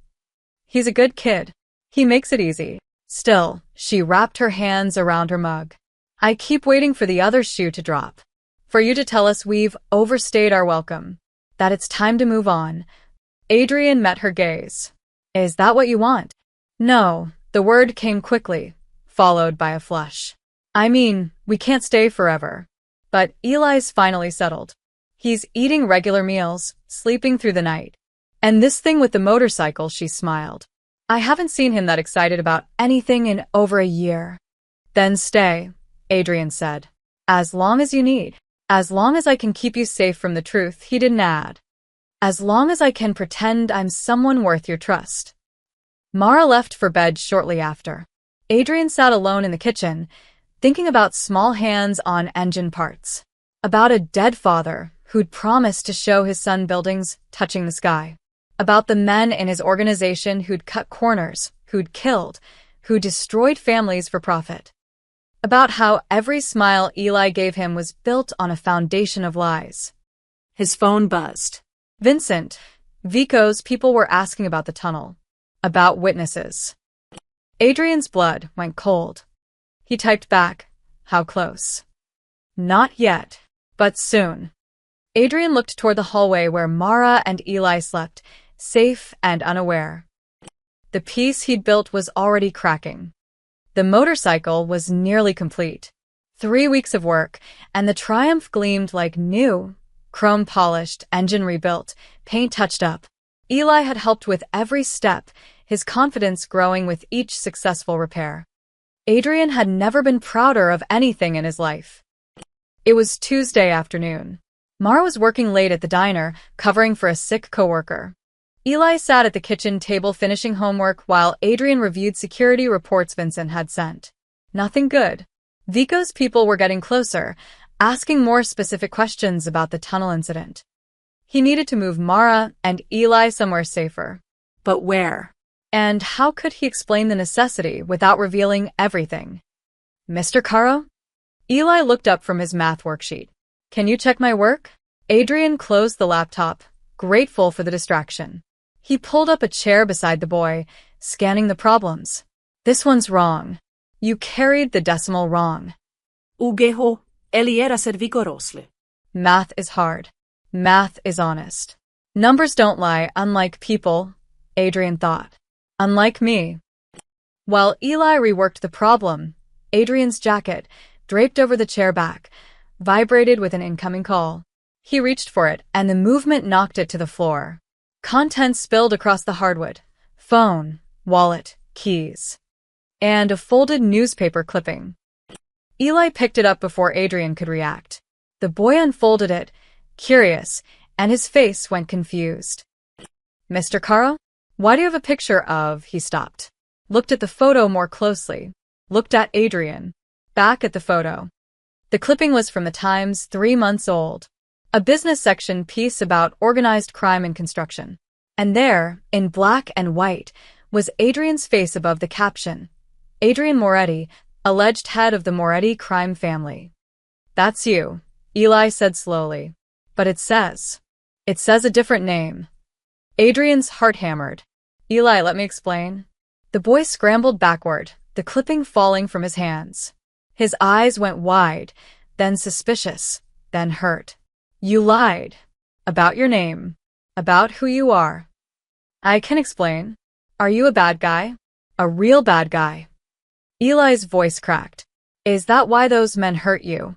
He's a good kid. He makes it easy." Still, she wrapped her hands around her mug. "I keep waiting for the other shoe to drop. For you to tell us we've overstayed our welcome. That it's time to move on." Adrian met her gaze. "Is that what you want?" "No," the word came quickly, followed by a flush. "I mean, we can't stay forever." But Eli's finally settled. He's eating regular meals, sleeping through the night. And this thing with the motorcycle, she smiled. "I haven't seen him that excited about anything in over a year." "Then stay," Adrian said. "As long as you need. As long as I can keep you safe from the truth," he didn't add. "As long as I can pretend I'm someone worth your trust." Mara left for bed shortly after. Adrian sat alone in the kitchen, thinking about small hands on engine parts. About a dead father who'd promised to show his son buildings touching the sky. About the men in his organization who'd cut corners, who'd killed, who destroyed families for profit. About how every smile Eli gave him was built on a foundation of lies. His phone buzzed. Vincent, Vico's people were asking about the tunnel. About witnesses. Adrian's blood went cold. He typed back, "How close?" "Not yet, but soon." Adrian looked toward the hallway where Mara and Eli slept, safe and unaware. The piece he'd built was already cracking. The motorcycle was nearly complete. 3 weeks of work, and the Triumph gleamed like new. Chrome polished, engine rebuilt, paint touched up. Eli had helped with every step, his confidence growing with each successful repair. Adrian had never been prouder of anything in his life. It was Tuesday afternoon. Mara was working late at the diner, covering for a sick coworker. Eli sat at the kitchen table finishing homework while Adrian reviewed security reports Vincent had sent. Nothing good. Vico's people were getting closer, asking more specific questions about the tunnel incident. He needed to move Mara and Eli somewhere safer. But where? And how could he explain the necessity without revealing everything? "Mr. Caro?" Eli looked up from his math worksheet. "Can you check my work?" Adrian closed the laptop, grateful for the distraction. He pulled up a chair beside the boy, scanning the problems. "This one's wrong. You carried the decimal wrong." Ugeho, eli era servikorosle. Math is hard. Math is honest. Numbers don't lie, unlike people, Adrian thought. Unlike me. While Eli reworked the problem, Adrian's jacket, draped over the chair back, vibrated with an incoming call. He reached for it, and the movement knocked it to the floor. Contents spilled across the hardwood. Phone, wallet, keys. And a folded newspaper clipping. Eli picked it up before Adrian could react. The boy unfolded it, curious, and his face went confused. Mr. Caro? Why do you have a picture of… He stopped. Looked at the photo more closely. Looked at Adrian. Back at the photo. The clipping was from the Times, 3 months old. A business section piece about organized crime and construction. And there, in black and white, was Adrian's face above the caption. Adrian Moretti, alleged head of the Moretti crime family. That's you, Eli said slowly. But it says a different name. Adrian's heart hammered. Eli, let me explain. The boy scrambled backward, the clipping falling from his hands. His eyes went wide, then suspicious, then hurt. You lied. About your name. About who you are. I can explain. Are you a bad guy? A real bad guy? Eli's voice cracked. Is that why those men hurt you?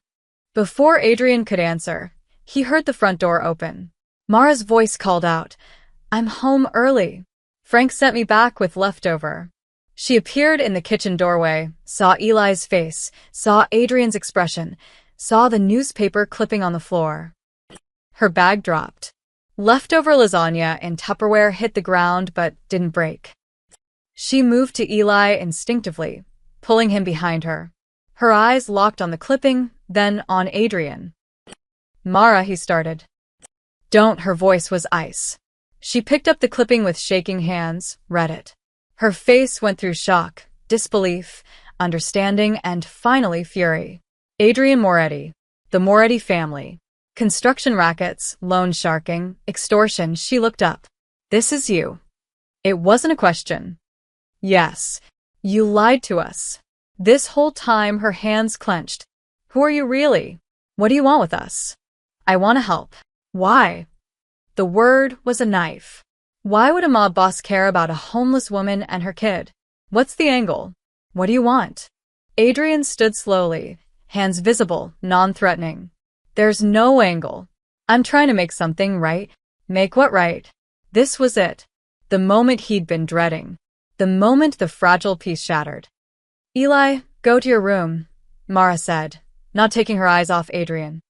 Before Adrian could answer, he heard the front door open. Mara's voice called out, I'm home early. Frank sent me back with leftover. She appeared in the kitchen doorway, saw Eli's face, saw Adrian's expression, saw the newspaper clipping on the floor. Her bag dropped. Leftover lasagna in Tupperware hit the ground but didn't break. She moved to Eli instinctively, pulling him behind her. Her eyes locked on the clipping, then on Adrian. Mara, he started. Don't, her voice was ice. She picked up the clipping with shaking hands, read it. Her face went through shock, disbelief, understanding, and finally fury. Adrian Moretti. The Moretti family. Construction rackets, loan sharking, extortion. She looked up. This is you. It wasn't a question. Yes. You lied to us. This whole time her hands clenched. Who are you really? What do you want with us? I want to help. Why? The word was a knife. Why would a mob boss care about a homeless woman and her kid? What's the angle? What do you want? Adrian stood slowly, hands visible, non-threatening. There's no angle. I'm trying to make something right. Make what right? This was it. The moment he'd been dreading. The moment the fragile piece shattered. Eli, go to your room, Mara said, not taking her eyes off Adrian.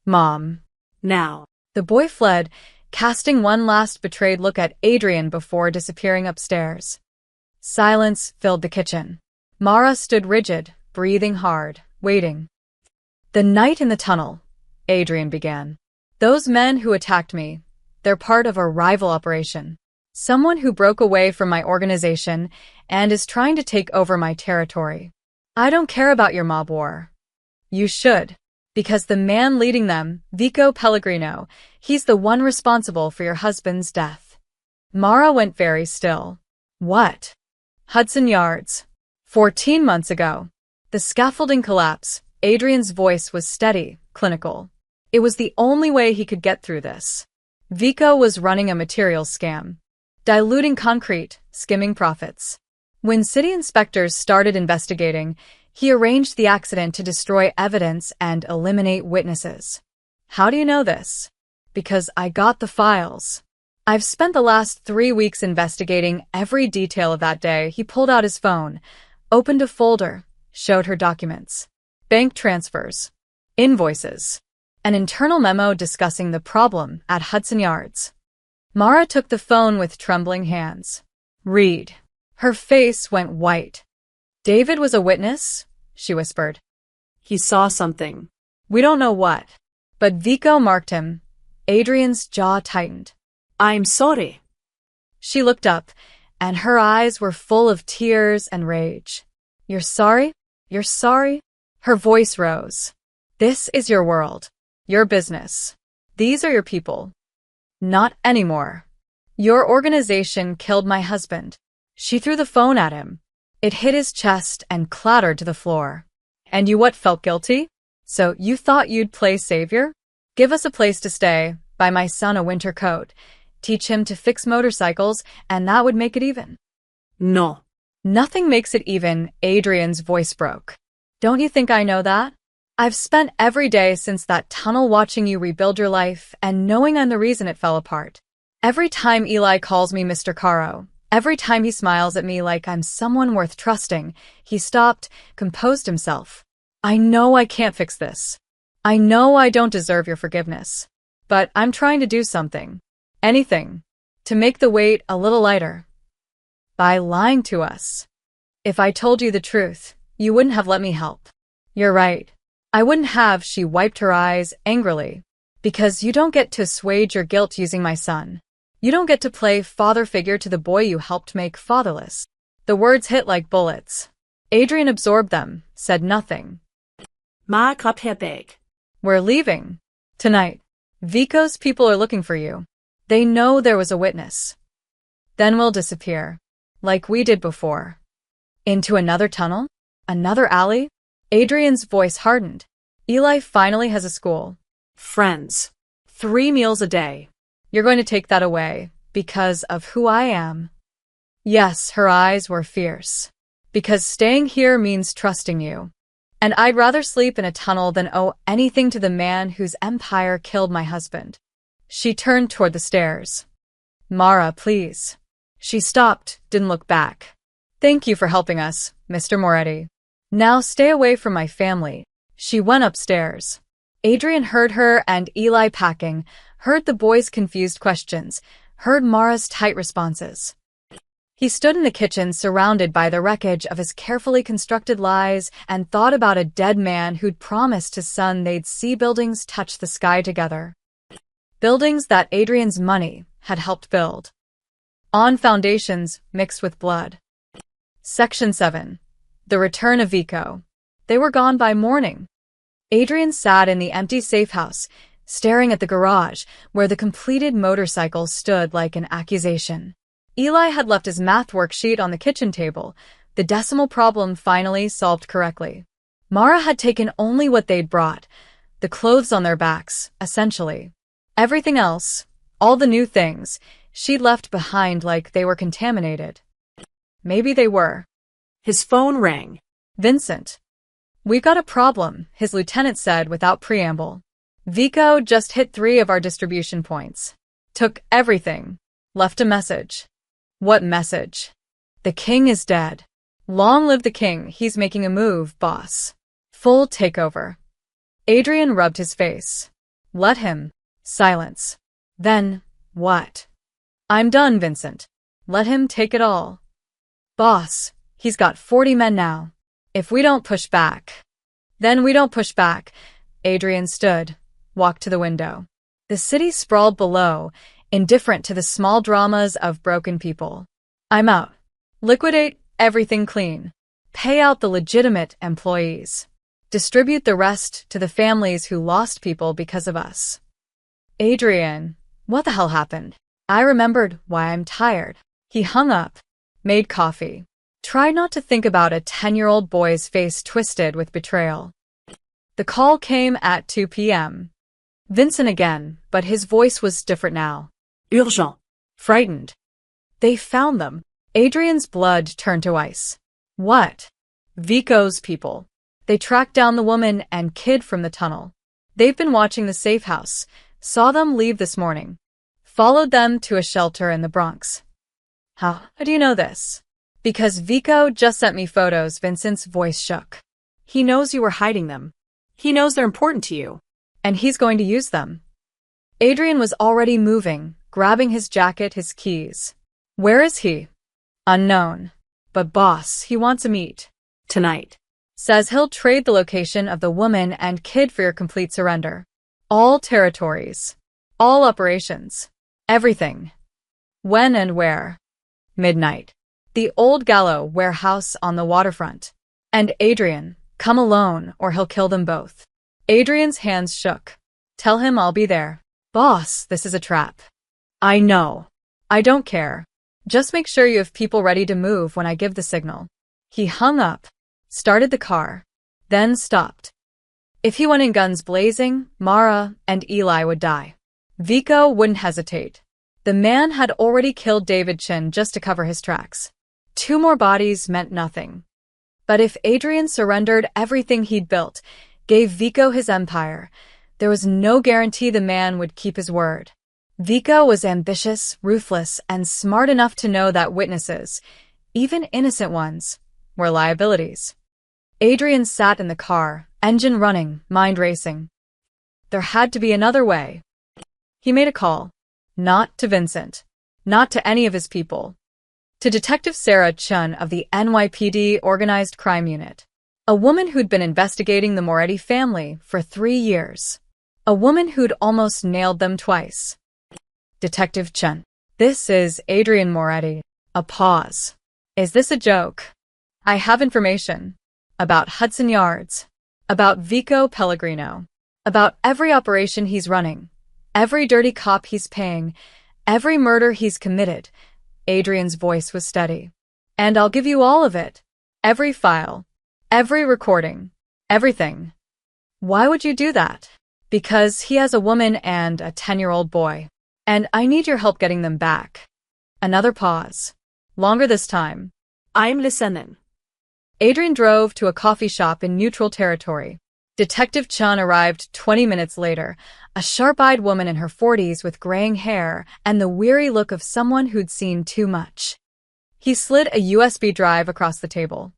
Mom. Now. The boy fled, casting one last betrayed look at Adrian before disappearing upstairs. Silence filled the kitchen. Mara stood rigid, breathing hard, waiting. The night in the tunnel, Adrian began. Those men who attacked me, they're part of a rival operation. Someone who broke away from my organization and is trying to take over my territory. I don't care about your mob war. You should. Because the man leading them, Vico Pellegrino, he's the one responsible for your husband's death. Mara went very still. What? Hudson Yards. 14 months ago. The scaffolding collapse. Adrian's voice was steady, clinical. It was the only way he could get through this. Vico was running a materials scam. Diluting concrete, skimming profits. When city inspectors started investigating, he arranged the accident to destroy evidence and eliminate witnesses. How do you know this? Because I got the files. I've spent the last 3 weeks investigating every detail of that day. He pulled out his phone, opened a folder, showed her documents. Bank transfers. Invoices. An internal memo discussing the problem at Hudson Yards. Mara took the phone with trembling hands. Read. Her face went white. David was a witness, she whispered. He saw something. We don't know what. But Vico marked him. Adrian's jaw tightened. I'm sorry. She looked up, and her eyes were full of tears and rage. You're sorry? You're sorry? Her voice rose. This is your world. Your business. These are your people. Not anymore. Your organization killed my husband. She threw the phone at him. It hit his chest and clattered to the floor. And you what, felt guilty? So you thought you'd play savior? Give us a place to stay, buy my son a winter coat, teach him to fix motorcycles, and that would make it even. No. Nothing makes it even, Adrian's voice broke. Don't you think I know that? I've spent every day since that tunnel watching you rebuild your life and knowing I'm the reason it fell apart. Every time Eli calls me Mr. Caro, every time he smiles at me like I'm someone worth trusting, he stopped, composed himself. I know I can't fix this. I know I don't deserve your forgiveness. But I'm trying to do something. Anything. To make the weight a little lighter. By lying to us. If I told you the truth, you wouldn't have let me help. You're right. I wouldn't have, she wiped her eyes angrily. Because you don't get to assuage your guilt using my son. You don't get to play father figure to the boy you helped make fatherless. The words hit like bullets. Adrian absorbed them, said nothing. Ma, grab her bag. We're leaving. Tonight. Vico's people are looking for you. They know there was a witness. Then we'll disappear. Like we did before. Into another tunnel? Another alley? Adrian's voice hardened. Eli finally has a school. Friends. 3 meals a day. You're going to take that away, because of who I am. Yes, her eyes were fierce. Because staying here means trusting you. And I'd rather sleep in a tunnel than owe anything to the man whose empire killed my husband. She turned toward the stairs. Mara, please. She stopped, didn't look back. Thank you for helping us, Mr. Moretti. Now stay away from my family. She went upstairs. Adrian heard her and Eli packing, heard the boys' confused questions, heard Mara's tight responses. He stood in the kitchen surrounded by the wreckage of his carefully constructed lies and thought about a dead man who'd promised his son they'd see buildings touch the sky together. Buildings that Adrian's money had helped build. On foundations mixed with blood. Section 7. The Return of Vico. They were gone by morning. Adrian sat in the empty safe house, staring at the garage where the completed motorcycle stood like an accusation. Eli had left his math worksheet on the kitchen table, the decimal problem finally solved correctly. Mara had taken only what they'd brought, the clothes on their backs, essentially. Everything else, all the new things, she'd left behind like they were contaminated. Maybe they were. His phone rang. Vincent. We've got a problem, his lieutenant said without preamble. Vico just hit 3 of our distribution points. Took everything. Left a message. What message? The king is dead. Long live the king, he's making a move, boss. Full takeover. Adrian rubbed his face. Let him. Silence. Then, what? I'm done, Vincent. Let him take it all. Boss, he's got 40 men now. If we don't push back. Then we don't push back. Adrian stood, walked to the window. The city sprawled below, indifferent to the small dramas of broken people. I'm out. Liquidate everything clean. Pay out the legitimate employees. Distribute the rest to the families who lost people because of us. Adrian, what the hell happened? I remembered why I'm tired. He hung up, made coffee. Tried not to think about a 10-year-old boy's face twisted with betrayal. The call came at 2 p.m. Vincent again, but his voice was different now. Urgent. Frightened. They found them. Adrian's blood turned to ice. What? Vico's people. They tracked down the woman and kid from the tunnel. They've been watching the safe house. Saw them leave this morning. Followed them to a shelter in the Bronx. How do you know this? Because Vico just sent me photos. Vincent's voice shook. He knows you were hiding them. He knows they're important to you. And he's going to use them. Adrian was already moving, grabbing his jacket, his keys. Where is he? Unknown. But boss, he wants a meet. Tonight. Says he'll trade the location of the woman and kid for your complete surrender. All territories. All operations. Everything. When and where? Midnight. The old Gallo warehouse on the waterfront. And Adrian, come alone or he'll kill them both. Adrian's hands shook. Tell him I'll be there. Boss, this is a trap. I know. I don't care. Just make sure you have people ready to move when I give the signal. He hung up, started the car, then stopped. If he went in guns blazing, Mara and Eli would die. Vico wouldn't hesitate. The man had already killed David Chin just to cover his tracks. 2 more bodies meant nothing. But if Adrian surrendered everything he'd built, gave Vico his empire, there was no guarantee the man would keep his word. Vico was ambitious, ruthless, and smart enough to know that witnesses, even innocent ones, were liabilities. Adrian sat in the car, engine running, mind racing. There had to be another way. He made a call. Not to Vincent. Not to any of his people. To Detective Sarah Chun of the NYPD Organized Crime Unit. A woman who'd been investigating the Moretti family for 3 years. A woman who'd almost nailed them twice. Detective Chun. This is Adrian Moretti. A pause. Is this a joke? I have information. About Hudson Yards. About Vico Pellegrino. About every operation he's running. Every dirty cop he's paying. Every murder he's committed. Adrian's voice was steady. And I'll give you all of it. Every file. Every recording. Everything. Why would you do that? Because he has a woman and a 10-year-old boy. And I need your help getting them back. Another pause. Longer this time. I'm listening. Adrian drove to a coffee shop in neutral territory. Detective Chun arrived 20 minutes later, a sharp-eyed woman in her 40s with graying hair and the weary look of someone who'd seen too much. He slid a USB drive across the table.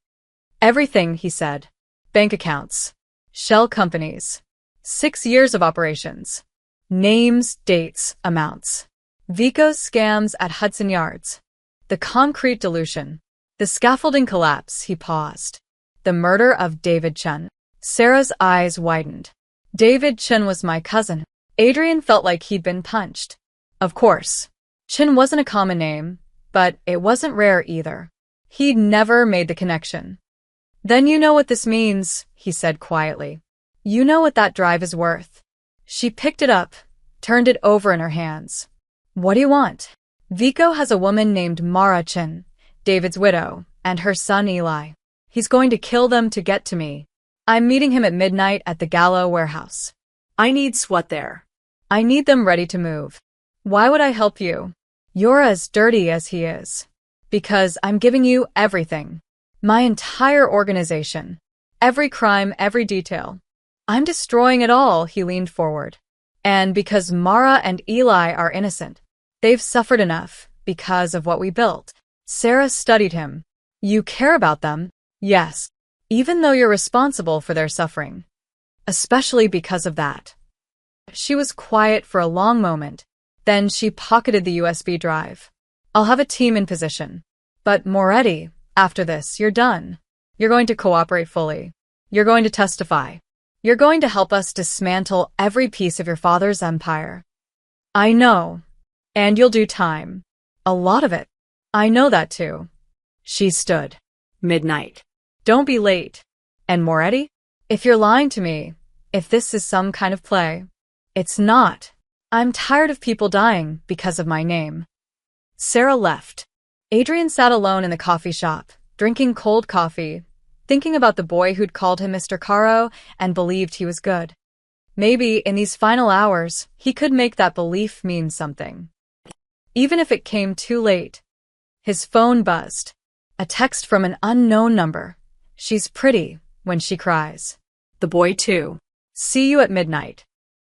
Everything, he said. Bank accounts. Shell companies. 6 years of operations. Names, dates, amounts. Vico's scams at Hudson Yards. The concrete dilution. The scaffolding collapse, he paused. The murder of David Chun. Sarah's eyes widened. David Chun was my cousin. Adrian felt like he'd been punched. Of course. Chun wasn't a common name, but it wasn't rare either. He'd never made the connection. Then you know what this means, he said quietly. You know what that drive is worth. She picked it up, turned it over in her hands. What do you want? Vico has a woman named Mara Chin, David's widow, and her son Eli. He's going to kill them to get to me. I'm meeting him at midnight at the Gallo warehouse. I need SWAT there. I need them ready to move. Why would I help you? You're as dirty as he is. Because I'm giving you everything. My entire organization. Every crime, every detail. I'm destroying it all, he leaned forward. And because Mara and Eli are innocent. They've suffered enough because of what we built. Sarah studied him. You care about them? Yes. Even though you're responsible for their suffering. Especially because of that. She was quiet for a long moment. Then she pocketed the USB drive. I'll have a team in position. But Moretti, after this, you're done. You're going to cooperate fully. You're going to testify. You're going to help us dismantle every piece of your father's empire. I know. And you'll do time. A lot of it. I know that too. She stood. Midnight. Don't be late. And Moretti? If you're lying to me, if this is some kind of play. It's not. I'm tired of people dying because of my name. Sarah left. Adrian sat alone in the coffee shop, drinking cold coffee, thinking about the boy who'd called him Mr. Caro and believed he was good. Maybe in these final hours, he could make that belief mean something. Even if it came too late. His phone buzzed. A text from an unknown number. She's pretty when she cries. The boy too. See you at midnight.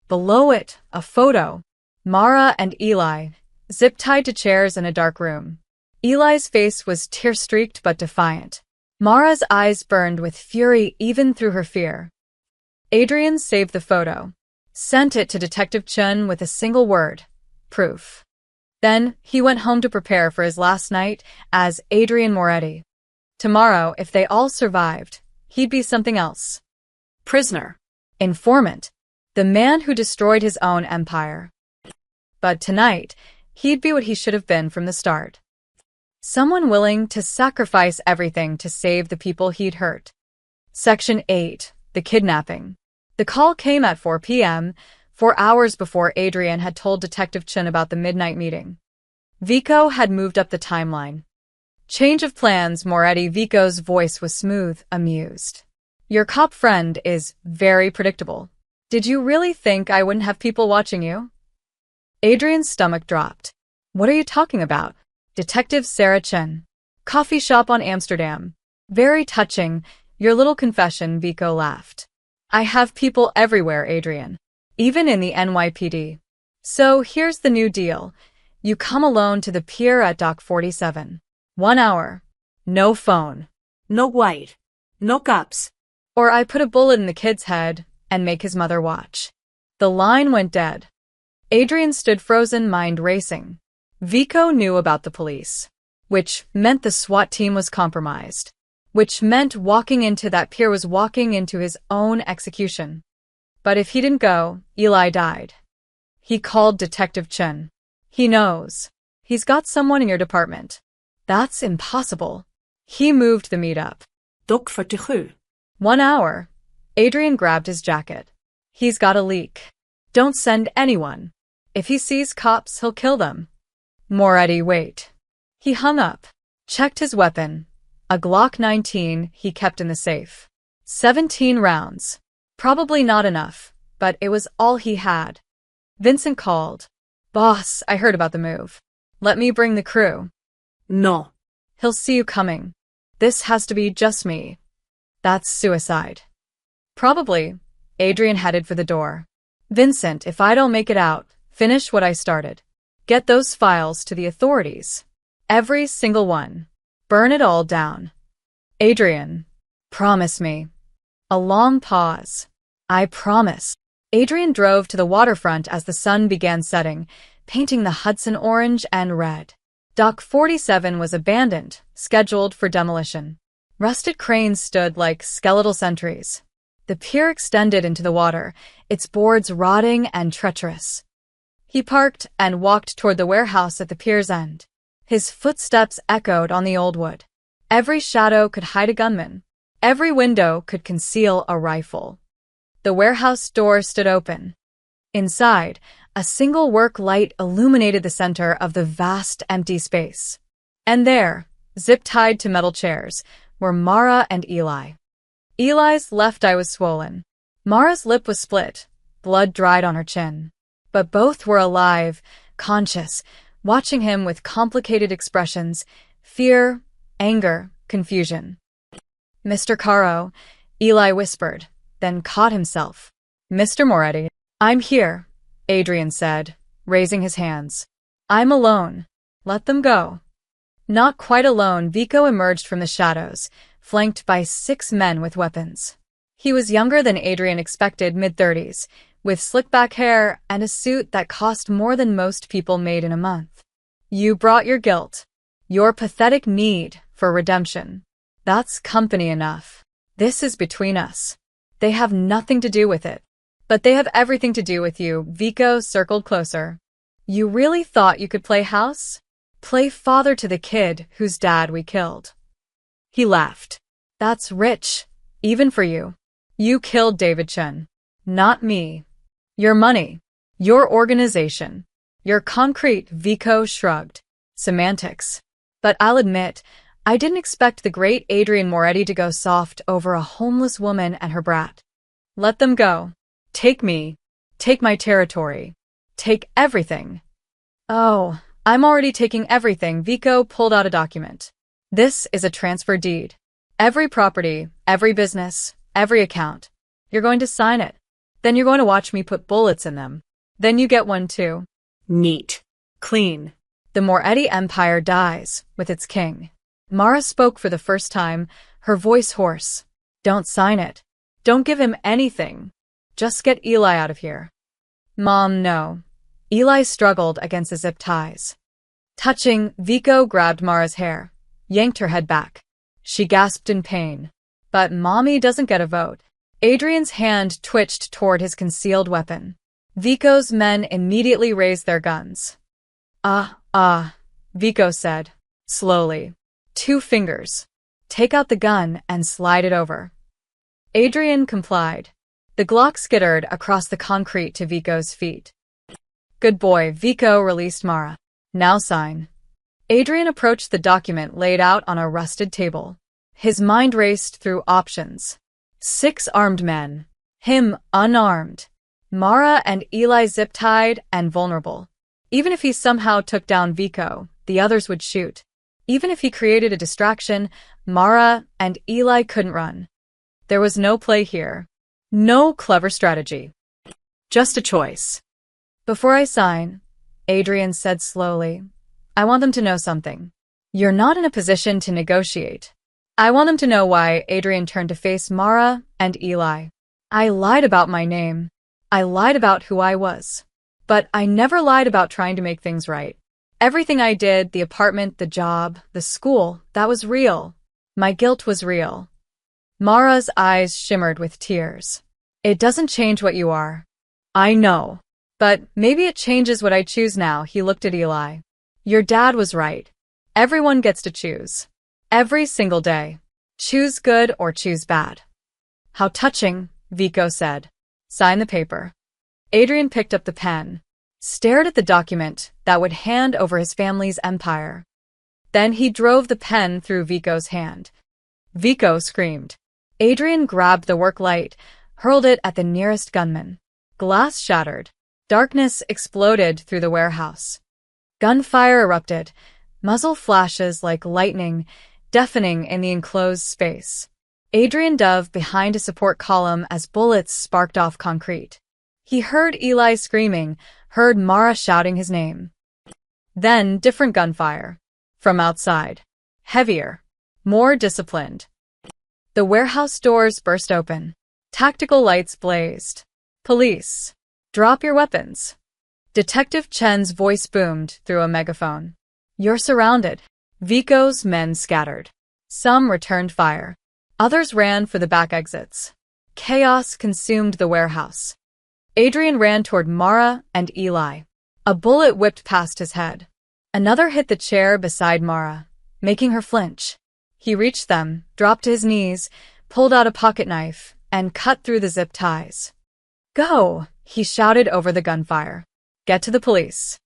Below it, a photo. Mara and Eli, zip-tied to chairs in a dark room. Eli's face was tear-streaked but defiant. Mara's eyes burned with fury even through her fear. Adrian saved the photo. Sent it to Detective Chun with a single word. Proof. Then, he went home to prepare for his last night as Adrian Moretti. Tomorrow, if they all survived, he'd be something else. Prisoner. Informant. The man who destroyed his own empire. But tonight, he'd be what he should have been from the start. Someone willing to sacrifice everything to save the people he'd hurt. Section 8. The kidnapping. The call came at 4 p.m., 4 hours before Adrian had told Detective Chun about the midnight meeting. Vico had moved up the timeline. Change of plans, Moretti. Vico's voice was smooth, amused. Your cop friend is very predictable. Did you really think I wouldn't have people watching you? Adrian's stomach dropped. What are you talking about? Detective Sarah Chen. Coffee shop on Amsterdam. Very touching. Your little confession, Vico laughed. I have people everywhere, Adrian. Even in the NYPD. So here's the new deal. You come alone to the pier at Dock 47. 1 hour. No phone. No white. No cops. Or I put a bullet in the kid's head and make his mother watch. The line went dead. Adrian stood frozen, mind racing. Vico knew about the police, which meant the SWAT team was compromised, which meant walking into that pier was walking into his own execution. But if he didn't go, Eli died. He called Detective Chen. He knows. He's got someone in your department. That's impossible. He moved the meetup. Dock 47. 1 hour. Adrian grabbed his jacket. He's got a leak. Don't send anyone. If he sees cops, he'll kill them. Moretti, wait. He hung up, checked his weapon, a Glock 19 he kept in the safe. 17 rounds. Probably not enough, but it was all he had. Vincent called. Boss, I heard about the move. Let me bring the crew. No. He'll see you coming. This has to be just me. That's suicide. Probably. Adrian headed for the door. Vincent, if I don't make it out, finish what I started. Get those files to the authorities. Every single one. Burn it all down. Adrian. Promise me. A long pause. I promise. Adrian drove to the waterfront as the sun began setting, painting the Hudson orange and red. Dock 47 was abandoned, scheduled for demolition. Rusted cranes stood like skeletal sentries. The pier extended into the water, its boards rotting and treacherous. He parked and walked toward the warehouse at the pier's end. His footsteps echoed on the old wood. Every shadow could hide a gunman. Every window could conceal a rifle. The warehouse door stood open. Inside, a single work light illuminated the center of the vast empty space. And there, zip-tied to metal chairs, were Mara and Eli. Eli's left eye was swollen. Mara's lip was split, blood dried on her chin. But both were alive, conscious, watching him with complicated expressions, fear, anger, confusion. Mr. Caro, Eli whispered, then caught himself. Mr. Moretti, I'm here, Adrian said, raising his hands. I'm alone. Let them go. Not quite alone, Vico emerged from the shadows, flanked by 6 men with weapons. He was younger than Adrian expected, mid-30s, with slick-back hair and a suit that cost more than most people made in a month. You brought your guilt, your pathetic need for redemption. That's company enough. This is between us. They have nothing to do with it. But they have everything to do with you. Vico circled closer. You really thought you could play house? Play father to the kid whose dad we killed. He laughed. That's rich, even for you. You killed David Chen. Not me. Your money. Your organization. Your concrete. Vico shrugged. Semantics. But I'll admit, I didn't expect the great Adrian Moretti to go soft over a homeless woman and her brat. Let them go. Take me. Take my territory. Take everything. Oh, I'm already taking everything. Vico pulled out a document. This is a transfer deed. Every property, every business, every account. You're going to sign it. Then you're going to watch me put bullets in them. Then you get one too. Neat. Clean. The Moretti Empire dies with its king. Mara spoke for the first time, her voice hoarse. Don't sign it. Don't give him anything. Just get Eli out of here. Mom, no. Eli struggled against the zip ties. Touching, Vico grabbed Mara's hair, yanked her head back. She gasped in pain. But Mommy doesn't get a vote. Adrian's hand twitched toward his concealed weapon. Vico's men immediately raised their guns. Vico said, slowly. 2 fingers. Take out the gun and slide it over. Adrian complied. The Glock skittered across the concrete to Vico's feet. Good boy, Vico released Mara. Now sign. Adrian approached the document laid out on a rusted table. His mind raced through options. 6 armed men. Him unarmed. Mara and Eli zip-tied and vulnerable. Even if he somehow took down Vico, the others would shoot. Even if he created a distraction, Mara and Eli couldn't run. There was no play here. No clever strategy. Just a choice. Before I sign, Adrian said slowly, I want them to know something. You're not in a position to negotiate. I want them to know why. Adrian turned to face Mara and Eli. I lied about my name. I lied about who I was. But I never lied about trying to make things right. Everything I did, the apartment, the job, the school, that was real. My guilt was real. Mara's eyes shimmered with tears. It doesn't change what you are. I know. But maybe it changes what I choose now. He looked at Eli. Your dad was right. Everyone gets to choose. Every single day. Choose good or choose bad. How touching, Vico said. Sign the paper. Adrian picked up the pen, stared at the document that would hand over his family's empire. Then he drove the pen through Vico's hand. Vico screamed. Adrian grabbed the work light, hurled it at the nearest gunman. Glass shattered. Darkness exploded through the warehouse. Gunfire erupted, muzzle flashes like lightning, deafening in the enclosed space. Adrian dove behind a support column as bullets sparked off concrete. He heard Eli screaming, heard Mara shouting his name. Then different gunfire. From outside. Heavier. More disciplined. The warehouse doors burst open. Tactical lights blazed. Police. Drop your weapons. Detective Chen's voice boomed through a megaphone. You're surrounded. Vico's men scattered. Some returned fire. Others ran for the back exits. Chaos consumed the warehouse. Adrian ran toward Mara and Eli. A bullet whipped past his head. Another hit the chair beside Mara, making her flinch. He reached them, dropped to his knees, pulled out a pocket knife, and cut through the zip ties. Go, he shouted over the gunfire. Get to the police.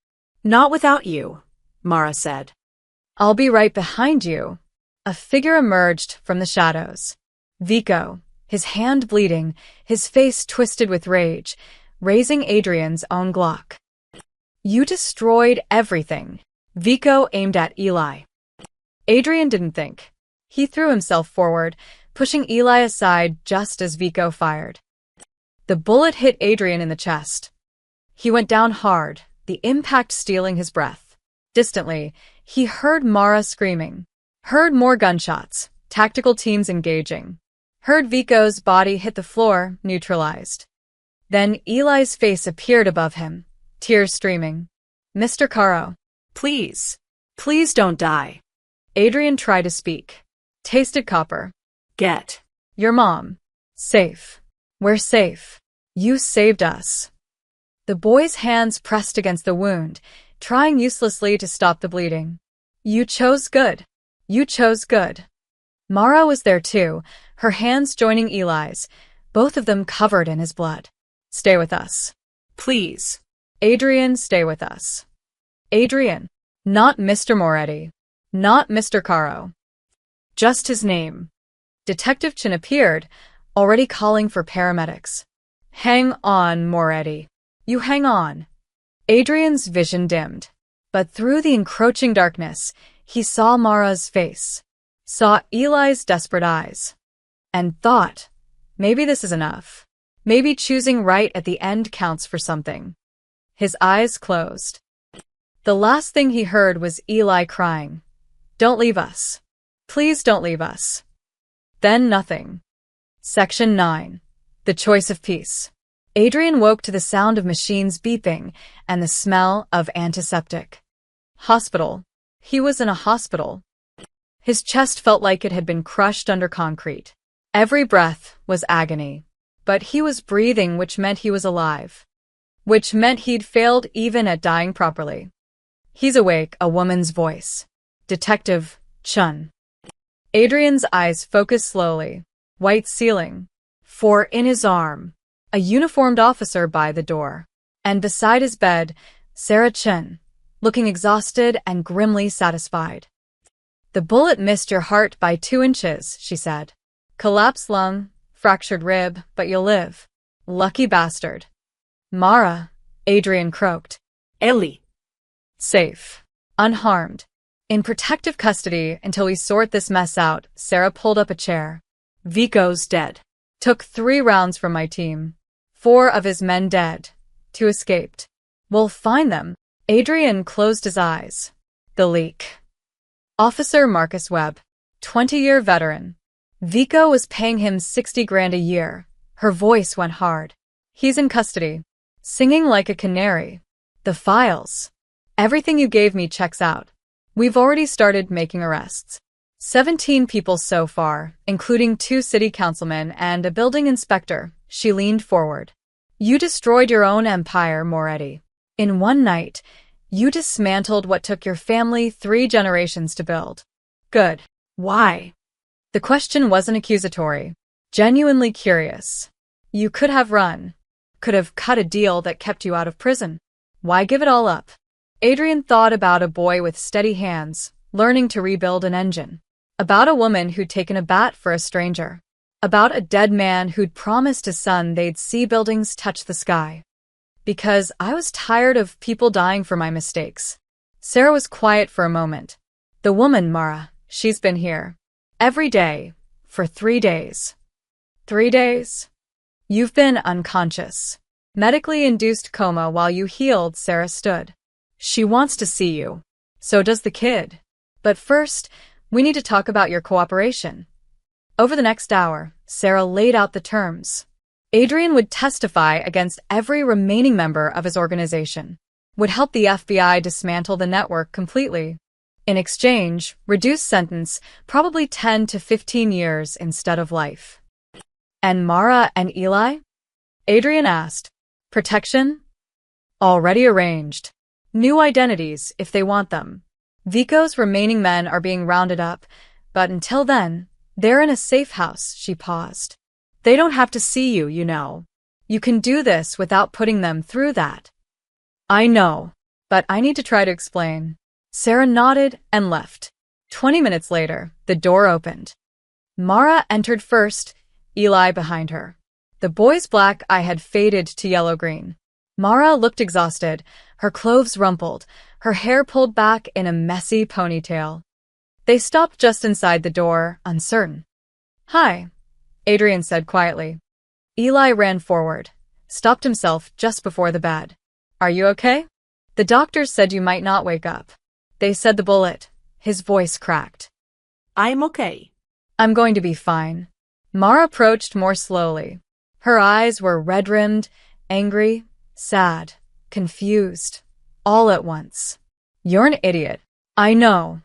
Not without you, Mara said. I'll be right behind you. A figure emerged from the shadows. Vico, his hand bleeding, his face twisted with rage, raising Adrian's own Glock. You destroyed everything. Vico aimed at Eli. Adrian didn't think. He threw himself forward, pushing Eli aside just as Vico fired. The bullet hit Adrian in the chest. He went down hard, the impact stealing his breath. Distantly, he heard Mara screaming. Heard more gunshots, tactical teams engaging. Heard Vico's body hit the floor, neutralized. Then Eli's face appeared above him, tears streaming. Mr. Caro. Please. Please don't die. Adrian tried to speak. Tasted copper. Get. Your mom. Safe. We're safe. You saved us. The boy's hands pressed against the wound, trying uselessly to stop the bleeding. You chose good. You chose good. Mara was there too, her hands joining Eli's, both of them covered in his blood. Stay with us. Please. Adrian, stay with us. Adrian. Not Mr. Moretti. Not Mr. Caro. Just his name. Detective Chen appeared, already calling for paramedics. Hang on, Moretti. You hang on. Adrian's vision dimmed. But through the encroaching darkness, he saw Mara's face. Saw Eli's desperate eyes. And thought, maybe this is enough. Maybe choosing right at the end counts for something. His eyes closed. The last thing he heard was Eli crying. Don't leave us. Please don't leave us. Then nothing. Section 9. The Choice of Peace. Adrian woke to the sound of machines beeping and the smell of antiseptic. Hospital. He was in a hospital. His chest felt like it had been crushed under concrete. Every breath was agony. But he was breathing, which meant he was alive. Which meant he'd failed even at dying properly. He's awake, a woman's voice. Detective Chun. Adrian's eyes focused slowly. White ceiling. For in his arm, a uniformed officer by the door. And beside his bed, Sarah Chen, looking exhausted and grimly satisfied. The bullet missed your heart by 2 inches, she said. Collapsed lung, fractured rib, but you'll live. Lucky bastard. Mara, Adrian croaked. Ellie. Safe. Unharmed. In protective custody until we sort this mess out, Sarah pulled up a chair. Vico's dead. Took 3 rounds from my team. 4 of his men dead. 2 escaped. We'll find them. Adrian closed his eyes. The leak. Officer Marcus Webb. 20-year veteran. Vico was paying him 60 grand a year. Her voice went hard. He's in custody, singing like a canary. The files. Everything you gave me checks out. We've already started making arrests. 17 people so far, including 2 city councilmen and a building inspector. She leaned forward. You destroyed your own empire, Moretti. In one night, you dismantled what took your family 3 generations to build. Good. Why? The question wasn't accusatory, genuinely curious. You could have run, could have cut a deal that kept you out of prison. Why give it all up? Adrian thought about a boy with steady hands, learning to rebuild an engine. About a woman who'd taken a bat for a stranger. About a dead man who'd promised his son they'd see buildings touch the sky. Because I was tired of people dying for my mistakes. Sarah was quiet for a moment. The woman, Mara, she's been here. Every day. For 3 days. 3 days? You've been unconscious. Medically induced coma while you healed, Sarah stood. She wants to see you. So does the kid. But first, we need to talk about your cooperation. Over the next hour, Sarah laid out the terms. Adrian would testify against every remaining member of his organization, would help the FBI dismantle the network completely. In exchange, reduced sentence, probably 10 to 15 years instead of life. And Mara and Eli? Adrian asked. Protection? Already arranged. New identities if they want them. Vico's remaining men are being rounded up, but until then, they're in a safe house, she paused. They don't have to see you, you know. You can do this without putting them through that. I know, but I need to try to explain. Sarah nodded and left. 20 minutes later, the door opened. Mara entered first, Eli behind her. The boy's black eye had faded to yellow-green. Mara looked exhausted, her clothes rumpled, her hair pulled back in a messy ponytail. They stopped just inside the door, uncertain. Hi, Adrian said quietly. Eli ran forward, stopped himself just before the bed. Are you okay? The doctors said you might not wake up. They said the bullet. His voice cracked. I'm okay. I'm going to be fine. Mara approached more slowly. Her eyes were red-rimmed, angry, sad, confused, all at once. You're an idiot. I know.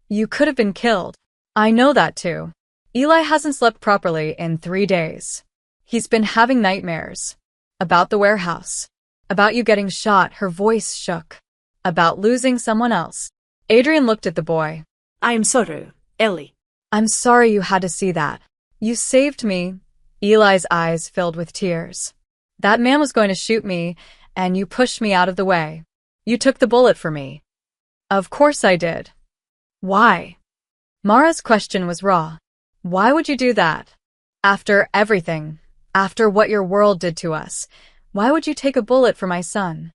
You could have been killed. I know that too. Eli hasn't slept properly in 3 days. He's been having nightmares. About the warehouse. About you getting shot, her voice shook. About losing someone else. Adrian looked at the boy. I'm sorry, Ellie. I'm sorry you had to see that. You saved me. Eli's eyes filled with tears. That man was going to shoot me, and you pushed me out of the way. You took the bullet for me. Of course I did. Why? Mara's question was raw. Why would you do that? After everything, after what your world did to us, why would you take a bullet for my son?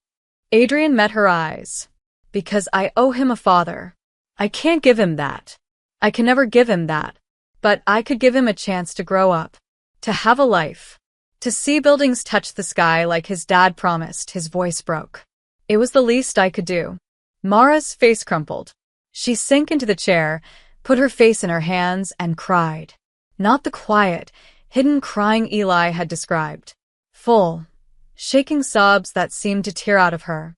Adrian met her eyes. Because I owe him a father. I can't give him that. I can never give him that. But I could give him a chance to grow up. To have a life. To see buildings touch the sky like his dad promised, his voice broke. It was the least I could do. Mara's face crumpled. She sank into the chair, put her face in her hands, and cried. Not the quiet, hidden crying Eli had described. Full, shaking sobs that seemed to tear out of her.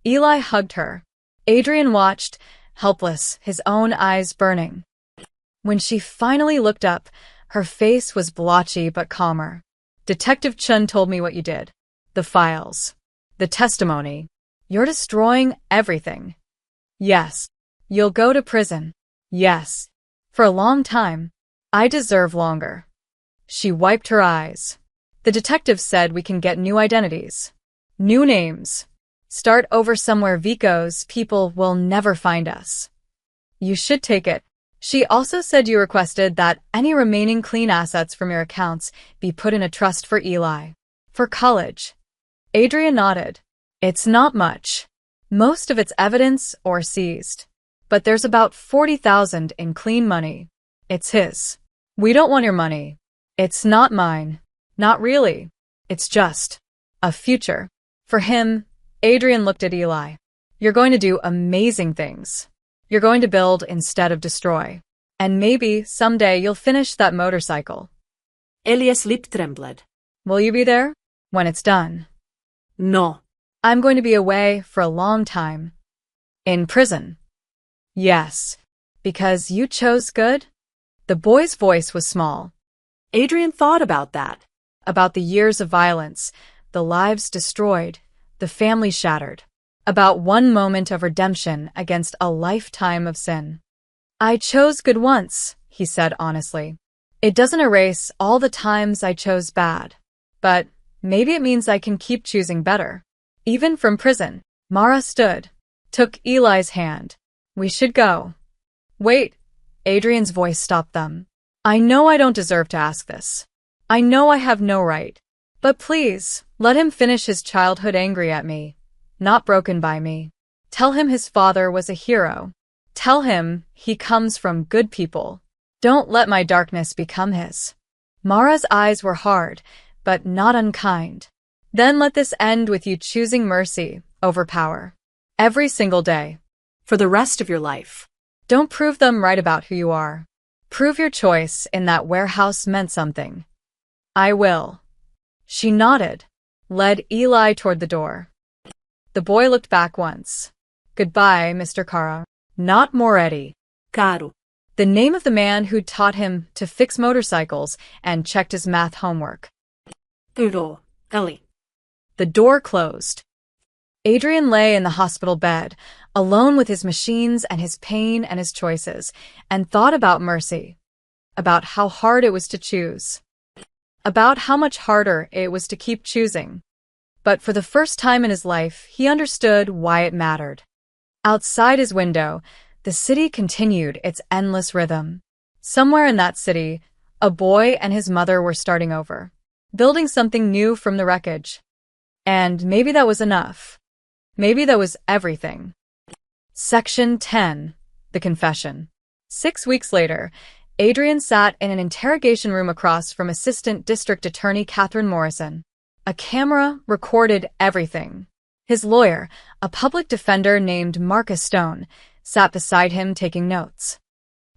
Eli hugged her. Adrian watched, helpless, his own eyes burning. When she finally looked up, her face was blotchy but calmer. Detective Chun told me what you did. The files. The testimony. You're destroying everything. Yes. You'll go to prison. Yes. For a long time. I deserve longer. She wiped her eyes. The detective said we can get new identities. New names. Start over somewhere Vico's people will never find us. You should take it. She also said you requested that any remaining clean assets from your accounts be put in a trust for Eli. For college. Adrian nodded. It's not much. Most of it's evidence or seized. But there's about 40,000 in clean money. It's his. We don't want your money. It's not mine. Not really. It's just a future. For him, Adrian looked at Eli. You're going to do amazing things. You're going to build instead of destroy. And maybe someday you'll finish that motorcycle. Elias lip trembled. Will you be there? When it's done. No. I'm going to be away for a long time. In prison. Yes. Because you chose good? The boy's voice was small. Adrian thought about that. About the years of violence, the lives destroyed, the family shattered. About one moment of redemption against a lifetime of sin. I chose good once, he said honestly. It doesn't erase all the times I chose bad. But maybe it means I can keep choosing better. Even from prison, Mara stood, took Eli's hand. We should go. Wait, Adrian's voice stopped them. I know I don't deserve to ask this. I know I have no right. But please, let him finish his childhood angry at me, not broken by me. Tell him his father was a hero. Tell him he comes from good people. Don't let my darkness become his. Mara's eyes were hard, but not unkind. Then let this end with you choosing mercy over power. Every single day. For the rest of your life. Don't prove them right about who you are. Prove your choice in that warehouse meant something. I will. She nodded, led Eli toward the door. The boy looked back once. Goodbye, Mr. Kara. Not Moretti. Caro. The name of the man who'd taught him to fix motorcycles and checked his math homework. Udo. Eli. The door closed. Adrian lay in the hospital bed, alone with his machines and his pain and his choices, and thought about mercy. About how hard it was to choose. About how much harder it was to keep choosing. But for the first time in his life, he understood why it mattered. Outside his window, the city continued its endless rhythm. Somewhere in that city, a boy and his mother were starting over, building something new from the wreckage. And maybe that was enough. Maybe that was everything. Section 10. The Confession. 6 weeks later, Adrian sat in an interrogation room across from Assistant District Attorney Catherine Morrison. A camera recorded everything. His lawyer, a public defender named Marcus Stone, sat beside him taking notes.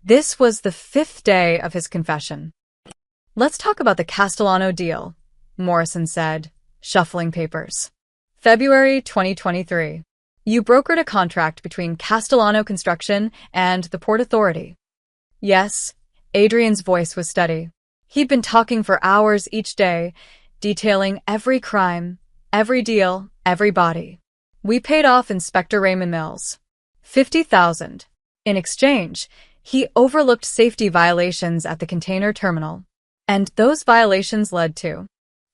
This was the 5th day of his confession. Let's talk about the Castellano deal, Morrison said, shuffling papers. February 2023. You brokered a contract between Castellano Construction and the Port Authority. Yes, Adrian's voice was steady. He'd been talking for hours each day, detailing every crime, every deal, every body. We paid off Inspector Raymond Mills. $50,000. In exchange, he overlooked safety violations at the container terminal. And those violations led to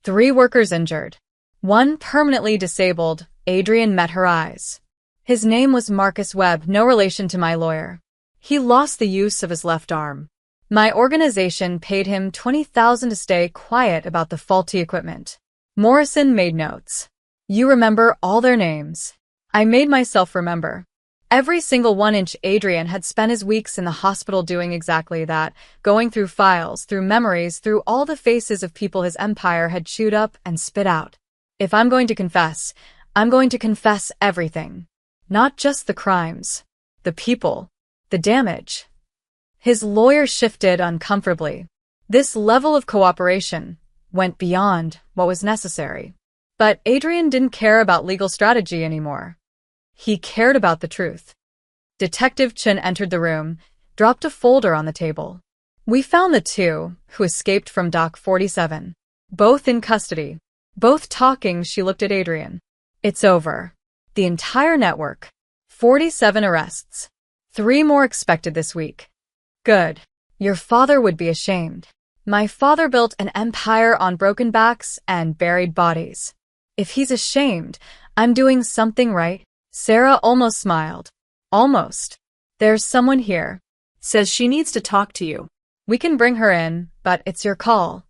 3 workers injured. 1 permanently disabled. Adrian met her eyes. His name was Marcus Webb, no relation to my lawyer. He lost the use of his left arm. My organization paid him $20,000 to stay quiet about the faulty equipment. Morrison made notes. You remember all their names. I made myself remember. Every single one-inch. Adrian had spent his weeks in the hospital doing exactly that, going through files, through memories, through all the faces of people his empire had chewed up and spit out. If I'm going to confess, I'm going to confess everything. Not just the crimes, the people, the damage. His lawyer shifted uncomfortably. This level of cooperation went beyond what was necessary. But Adrian didn't care about legal strategy anymore. He cared about the truth. Detective Chen entered the room, dropped a folder on the table. We found the 2 who escaped from Dock 47. Both in custody. Both talking. She looked at Adrian. It's over. The entire network. 47 arrests. 3 more expected this week. Good. Your father would be ashamed. My father built an empire on broken backs and buried bodies. If he's ashamed, I'm doing something right. Sarah almost smiled. Almost. There's someone here. Says she needs to talk to you. We can bring her in, but it's your call.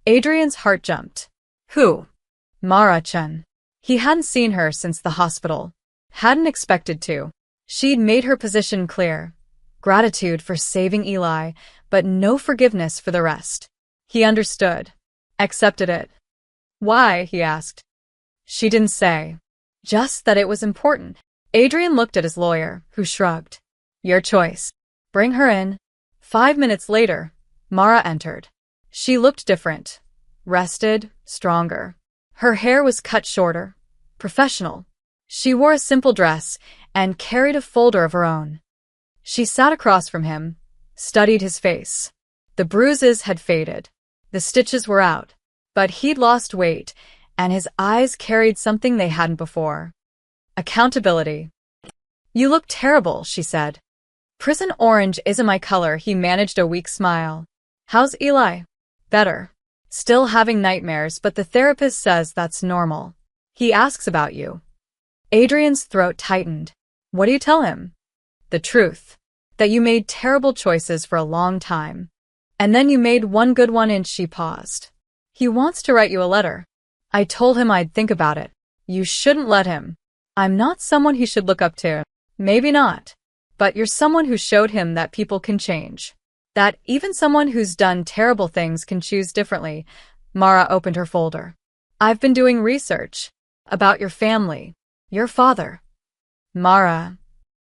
Adrian's heart jumped. Who? Mara Chen. He hadn't seen her since the hospital. Hadn't expected to. She'd made her position clear. Gratitude for saving Eli, but no forgiveness for the rest. He understood. Accepted it. Why? He asked. She didn't say. Just that it was important. Adrian looked at his lawyer, who shrugged. Your choice. Bring her in. 5 minutes later, Mara entered. She looked different. Rested, stronger. Her hair was cut shorter. Professional. She wore a simple dress and carried a folder of her own. She sat across from him, studied his face. The bruises had faded. The stitches were out. But he'd lost weight, and his eyes carried something they hadn't before. Accountability. You look terrible, she said. Prison orange isn't my color, he managed a weak smile. How's Eli? Better. Still having nightmares, but the therapist says that's normal. He asks about you. Adrian's throat tightened. What do you tell him? The truth. That you made terrible choices for a long time. And then you made one good one and she paused. He wants to write you a letter. I told him I'd think about it. You shouldn't let him. I'm not someone he should look up to. Maybe not. But you're someone who showed him that people can change. That even someone who's done terrible things can choose differently. Mara opened her folder. I've been doing research. About your family. Your father. Mara.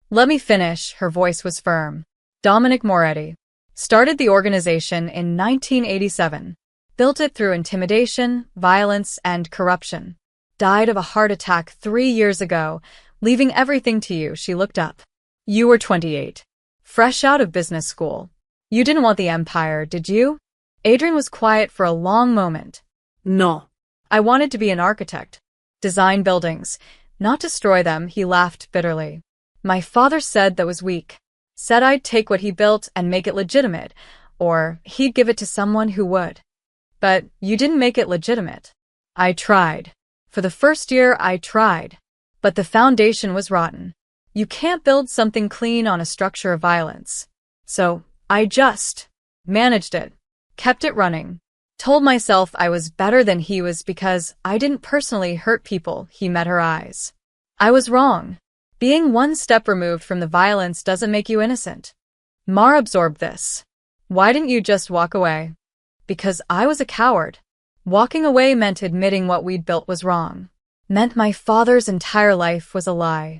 Let me finish, her voice was firm. Dominic Moretti. Started the organization in 1987. Built it through intimidation, violence, and corruption. Died of a heart attack 3 years ago, leaving everything to you. She looked up. You were 28. Fresh out of business school. You didn't want the empire, did you? Adrian was quiet for a long moment. No. I wanted to be an architect. Design buildings, not destroy them, he laughed bitterly. My father said that was weak. Said I'd take what he built and make it legitimate, or he'd give it to someone who would. But you didn't make it legitimate. I tried. For the first year, I tried. But the foundation was rotten. You can't build something clean on a structure of violence. So, I just managed it. Kept it running. Told myself I was better than he was because I didn't personally hurt people. He met her eyes. I was wrong. Being one step removed from the violence doesn't make you innocent. Mara absorbed this. Why didn't you just walk away? Because I was a coward. Walking away meant admitting what we'd built was wrong. Meant my father's entire life was a lie.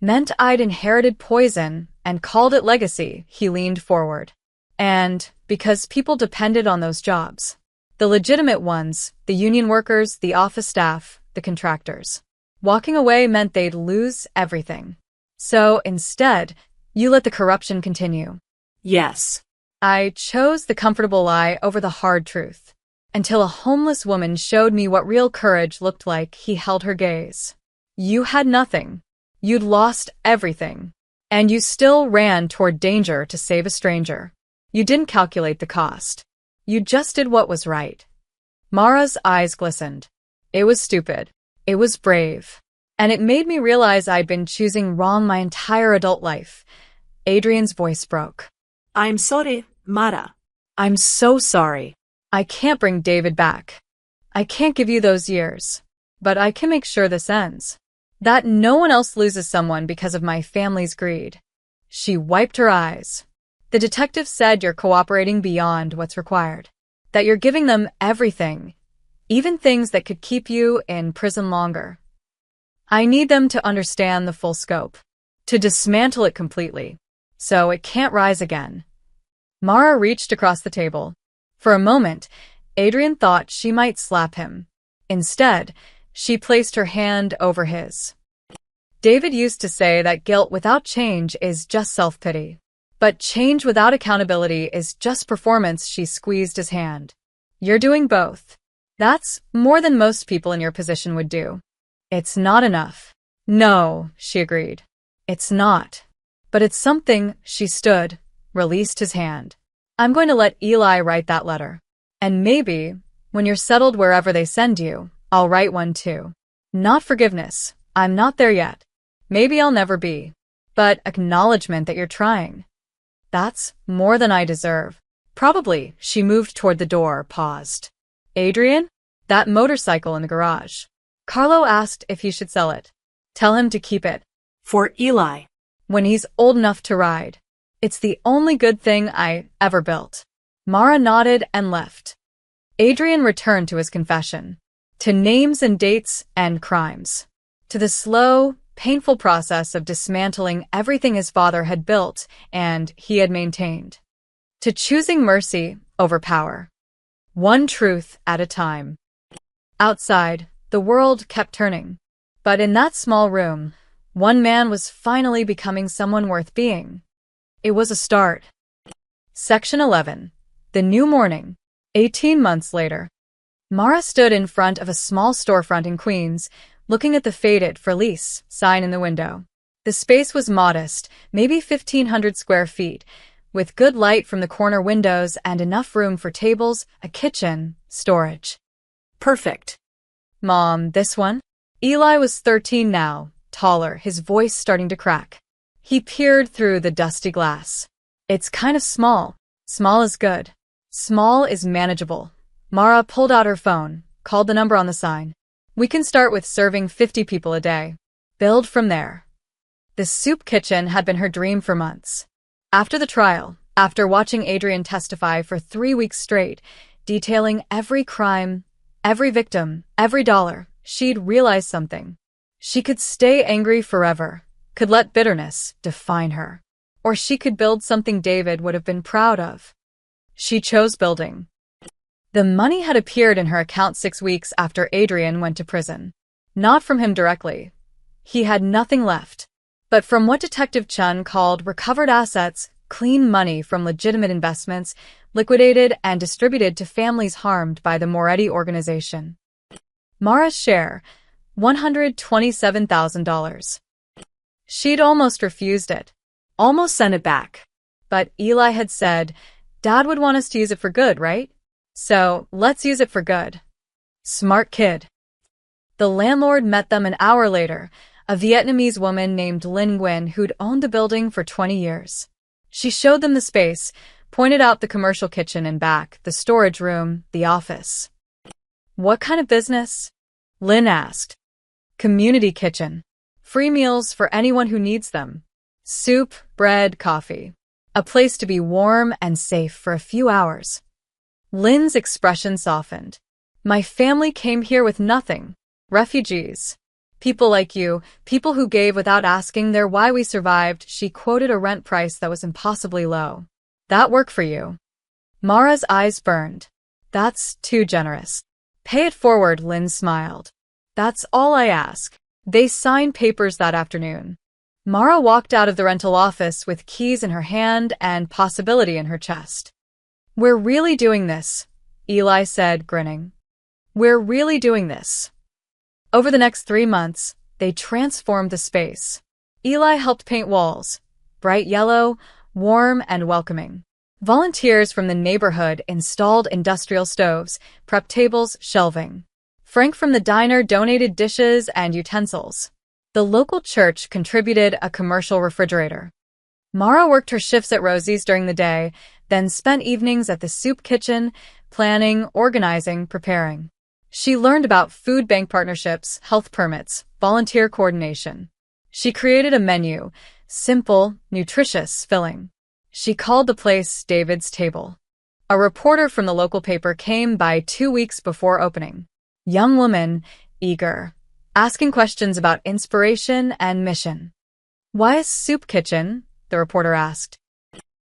Meant I'd inherited poison and called it legacy. He leaned forward. And because people depended on those jobs. The legitimate ones, the union workers, the office staff, the contractors. Walking away meant they'd lose everything. So instead, you let the corruption continue. Yes. I chose the comfortable lie over the hard truth. Until a homeless woman showed me what real courage looked like. He held her gaze. You had nothing. You'd lost everything. And you still ran toward danger to save a stranger. You didn't calculate the cost. You just did what was right. Mara's eyes glistened. It was stupid. It was brave. And it made me realize I'd been choosing wrong my entire adult life. Adrian's voice broke. I'm sorry, Mara. I'm so sorry. I can't bring David back. I can't give you those years. But I can make sure this ends. That no one else loses someone because of my family's greed. She wiped her eyes. The detective said you're cooperating beyond what's required. That you're giving them everything. Even things that could keep you in prison longer. I need them to understand the full scope. To dismantle it completely. So it can't rise again. Mara reached across the table. For a moment, Adrian thought she might slap him. Instead, she placed her hand over his. David used to say that guilt without change is just self-pity. But change without accountability is just performance. She squeezed his hand. You're doing both. That's more than most people in your position would do. It's not enough. No, she agreed. It's not. But it's something. She stood, released his hand. I'm going to let Eli write that letter. And maybe, when you're settled wherever they send you, I'll write one too. Not forgiveness. I'm not there yet. Maybe I'll never be. But acknowledgement that you're trying. That's more than I deserve. Probably. She moved toward the door, paused. Adrian? That motorcycle in the garage. Carlo asked if he should sell it. Tell him to keep it. For Eli. When he's old enough to ride. It's the only good thing I ever built. Mara nodded and left. Adrian returned to his confession. To names and dates and crimes. To the slow, painful process of dismantling everything his father had built and he had maintained. to choosing mercy over power. One truth at a time. Outside, the world kept turning. But in that small room, one man was finally becoming someone worth being. It was a start. Section 11. The New Morning. 18 months later. Mara stood in front of a small storefront in Queens, looking at the faded "For Lease" sign in the window. The space was modest, maybe 1,500 square feet, with good light from the corner windows and enough room for tables, a kitchen, storage. Perfect. Mom, this one? Eli was 13 now, taller, his voice starting to crack. He peered through the dusty glass. It's kind of small. Small is good. Small is manageable. Mara pulled out her phone, called the number on the sign. We can start with serving 50 people a day. Build from there. The soup kitchen had been her dream for months. After the trial, after watching Adrian testify for 3 weeks straight, detailing every crime, every victim, every dollar, she'd realized something. She could stay angry forever, could let bitterness define her. Or she could build something David would have been proud of. She chose building. The money had appeared in her account 6 weeks after Adrian went to prison. Not from him directly. He had nothing left. But from what Detective Chun called recovered assets, clean money from legitimate investments, liquidated and distributed to families harmed by the Moretti organization. Mara's share, $127,000. She'd almost refused it. Almost sent it back. But Eli had said, Dad would want us to use it for good, right? So, let's use it for good. Smart kid. The landlord met them an hour later, a Vietnamese woman named Linh Nguyen who'd owned the building for 20 years. She showed them the space, pointed out the commercial kitchen and back, the storage room, the office. What kind of business? Linh asked. Community kitchen. Free meals for anyone who needs them. Soup, bread, coffee. A place to be warm and safe for a few hours. Lynn's expression softened. My family came here with nothing. Refugees. People like you, people who gave without asking, they're why we survived. She quoted a rent price that was impossibly low. That work for you? Mara's eyes burned. That's too generous. Pay it forward, Lynn smiled. That's all I ask. They signed papers that afternoon. Mara walked out of the rental office with keys in her hand and possibility in her chest. We're really doing this, Eli said, grinning. We're really doing this. Over the next 3 months, they transformed the space. Eli helped paint walls, bright yellow, warm and welcoming. Volunteers from the neighborhood installed industrial stoves, prep tables, shelving. Frank from the diner donated dishes and utensils. The local church contributed a commercial refrigerator. Mara worked her shifts at Rosie's during the day, then spent evenings at the soup kitchen, planning, organizing, preparing. She learned about food bank partnerships, health permits, volunteer coordination. She created a menu, simple, nutritious, filling. She called the place David's Table. A reporter from the local paper came by 2 weeks before opening. Young woman, eager, asking questions about inspiration and mission. Why a soup kitchen? The reporter asked.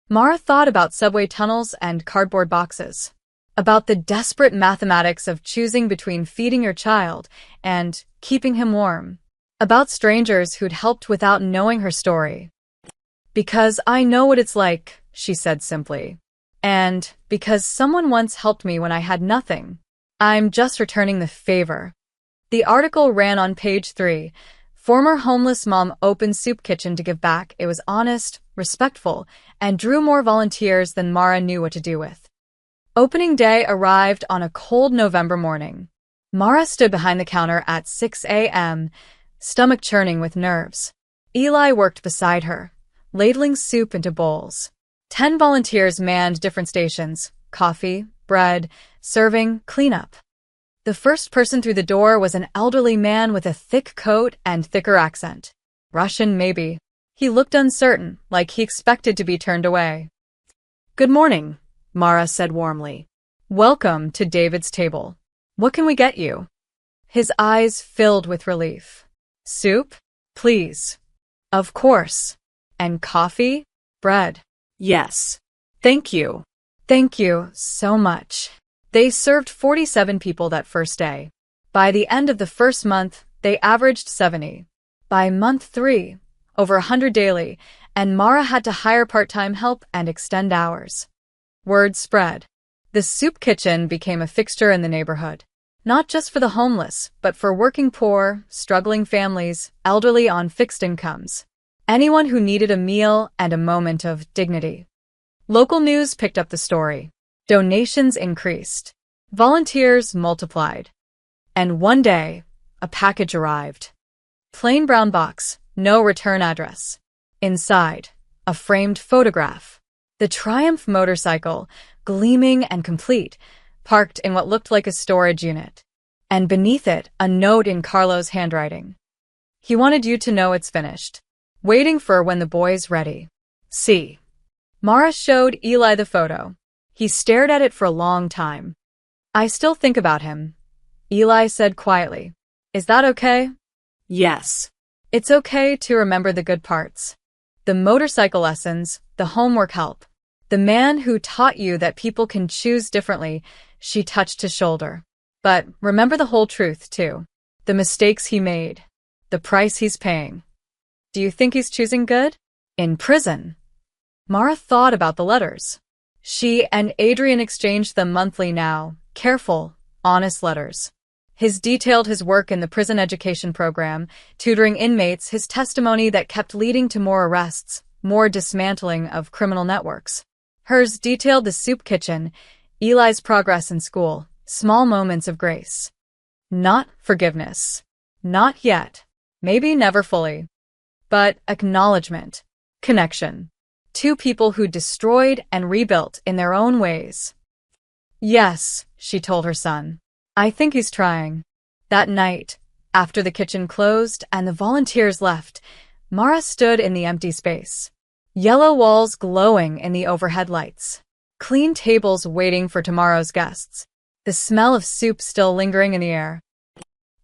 Mara thought about subway tunnels and cardboard boxes. About the desperate mathematics of choosing between feeding your child and keeping him warm. About strangers who'd helped without knowing her story. Because I know what it's like, she said simply. And because someone once helped me when I had nothing. I'm just returning the favor. The article ran on page 3. Former homeless mom opened soup kitchen to give back. It was honest, respectful, and drew more volunteers than Mara knew what to do with. Opening day arrived on a cold November morning. Mara stood behind the counter at 6 a.m., stomach churning with nerves. Eli worked beside her, ladling soup into bowls. 10 volunteers manned different stations: coffee, bread, serving, cleanup. The first person through the door was an elderly man with a thick coat and thicker accent. Russian, maybe. He looked uncertain, like he expected to be turned away. Good morning, Mara said warmly. Welcome to David's Table. What can we get you? His eyes filled with relief. Soup? Please. Of course. And coffee? Bread? Yes. Thank you. Thank you so much. They served 47 people that first day. By the end of the first month, they averaged 70. By month 3, over 100 daily, and Mara had to hire part-time help and extend hours. Word spread. The soup kitchen became a fixture in the neighborhood. Not just for the homeless, but for working poor, struggling families, elderly on fixed incomes. Anyone who needed a meal and a moment of dignity. Local news picked up the story. Donations increased. Volunteers multiplied. And one day, a package arrived. Plain brown box, no return address. Inside, a framed photograph. The Triumph motorcycle, gleaming and complete, parked in what looked like a storage unit. And beneath it, a note in Carlo's handwriting. He wanted you to know it's finished. Waiting for when the boy's ready. See. Mara showed Eli the photo. He stared at it for a long time. I still think about him. Eli said quietly. Is that okay? Yes. It's okay to remember the good parts. The motorcycle lessons, the homework help. The man who taught you that people can choose differently. She touched his shoulder. But remember the whole truth, too. The mistakes he made. The price he's paying. Do you think he's choosing good? In prison. Mara thought about the letters. She and Adrian exchanged them monthly now, careful, honest letters. His detailed his work in the prison education program, tutoring inmates, his testimony that kept leading to more arrests, more dismantling of criminal networks. Hers detailed the soup kitchen, Eli's progress in school, small moments of grace. Not forgiveness. Not yet. Maybe never fully. But acknowledgement. Connection. Two people who destroyed and rebuilt in their own ways. Yes, she told her son. I think he's trying. That night, after the kitchen closed and the volunteers left, Mara stood in the empty space. Yellow walls glowing in the overhead lights. Clean tables waiting for tomorrow's guests. The smell of soup still lingering in the air.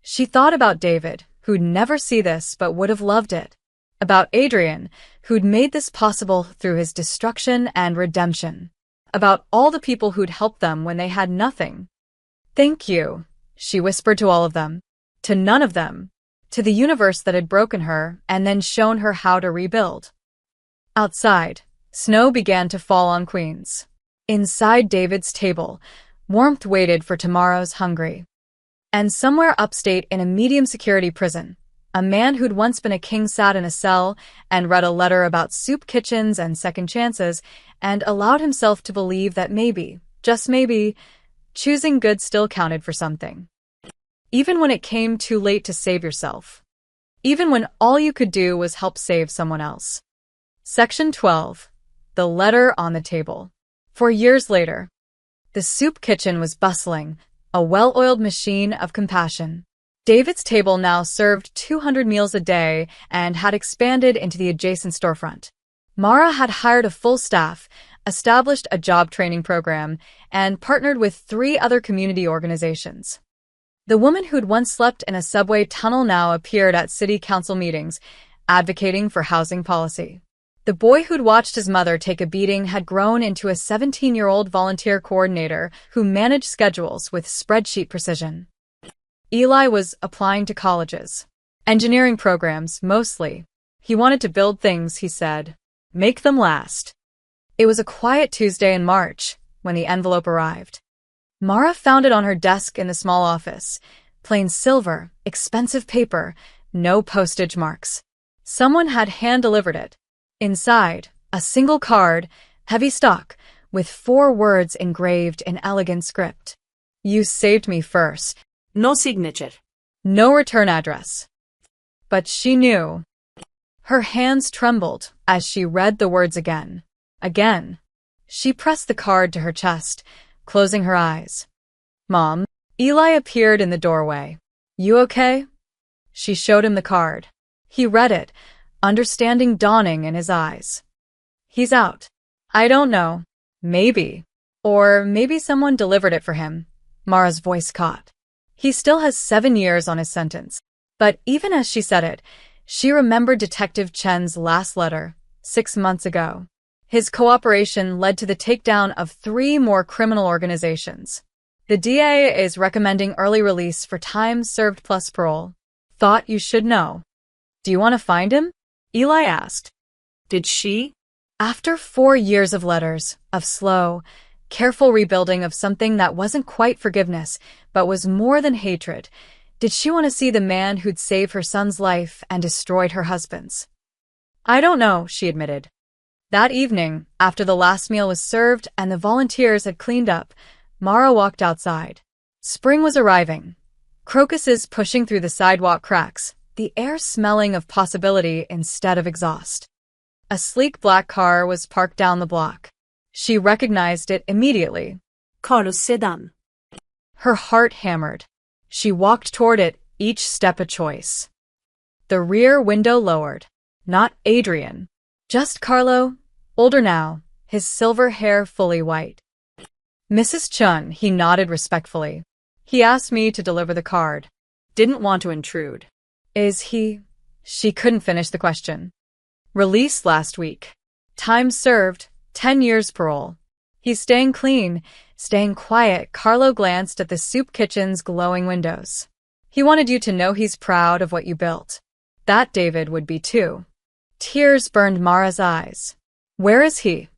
She thought about David, who'd never see this but would have loved it. About Adrian, who'd made this possible through his destruction and redemption. About all the people who'd helped them when they had nothing. Thank you, she whispered to all of them. To none of them. To the universe that had broken her and then shown her how to rebuild. Outside, snow began to fall on Queens. Inside David's table, warmth waited for tomorrow's hungry. And somewhere upstate in a medium-security prison, a man who'd once been a king sat in a cell and read a letter about soup kitchens and second chances and allowed himself to believe that maybe, just maybe, choosing good still counted for something. Even when it came too late to save yourself. Even when all you could do was help save someone else. Section 12. The letter on the table. 4 years later, the soup kitchen was bustling, a well-oiled machine of compassion. David's table now served 200 meals a day and had expanded into the adjacent storefront. Mara had hired a full staff, established a job training program, and partnered with 3 other community organizations. The woman who'd once slept in a subway tunnel now appeared at city council meetings, advocating for housing policy. The boy who'd watched his mother take a beating had grown into a 17-year-old volunteer coordinator who managed schedules with spreadsheet precision. Eli was applying to colleges. Engineering programs, mostly. He wanted to build things, he said. Make them last. It was a quiet Tuesday in March when the envelope arrived. Mara found it on her desk in the small office. Plain silver, expensive paper, no postage marks. Someone had hand-delivered it. Inside, a single card, heavy stock, with 4 words engraved in elegant script. You saved me first. No signature. No return address. But she knew. Her hands trembled as she read the words again. Again. She pressed the card to her chest, closing her eyes. Mom. Eli appeared in the doorway. You okay? She showed him the card. He read it, understanding dawning in his eyes. He's out. I don't know. Maybe. Or maybe someone delivered it for him. Mara's voice caught. He still has 7 years on his sentence. But even as she said it, she remembered Detective Chen's last letter, 6 months ago. His cooperation led to the takedown of 3 more criminal organizations. The DA is recommending early release for time served plus parole. Thought you should know. Do you want to find him? Eli asked. Did she? After 4 years of letters, of slow, careful rebuilding of something that wasn't quite forgiveness, but was more than hatred, did she want to see the man who'd saved her son's life and destroyed her husband's? I don't know, she admitted. That evening, after the last meal was served and the volunteers had cleaned up, Mara walked outside. Spring was arriving. Crocuses pushing through the sidewalk cracks, the air smelling of possibility instead of exhaust. A sleek black car was parked down the block. She recognized it immediately. Carlos sedan. Her heart hammered. She walked toward it, each step a choice. The rear window lowered. Not Adrian. Just Carlo, older now, his silver hair fully white. Mrs. Chun, he nodded respectfully. He asked me to deliver the card. Didn't want to intrude. Is he? She couldn't finish the question. Released last week. Time served, 10 years parole. He's staying clean, staying quiet. Carlo glanced at the soup kitchen's glowing windows. He wanted you to know he's proud of what you built. That David would be too. Tears burned Mara's eyes. Where is he?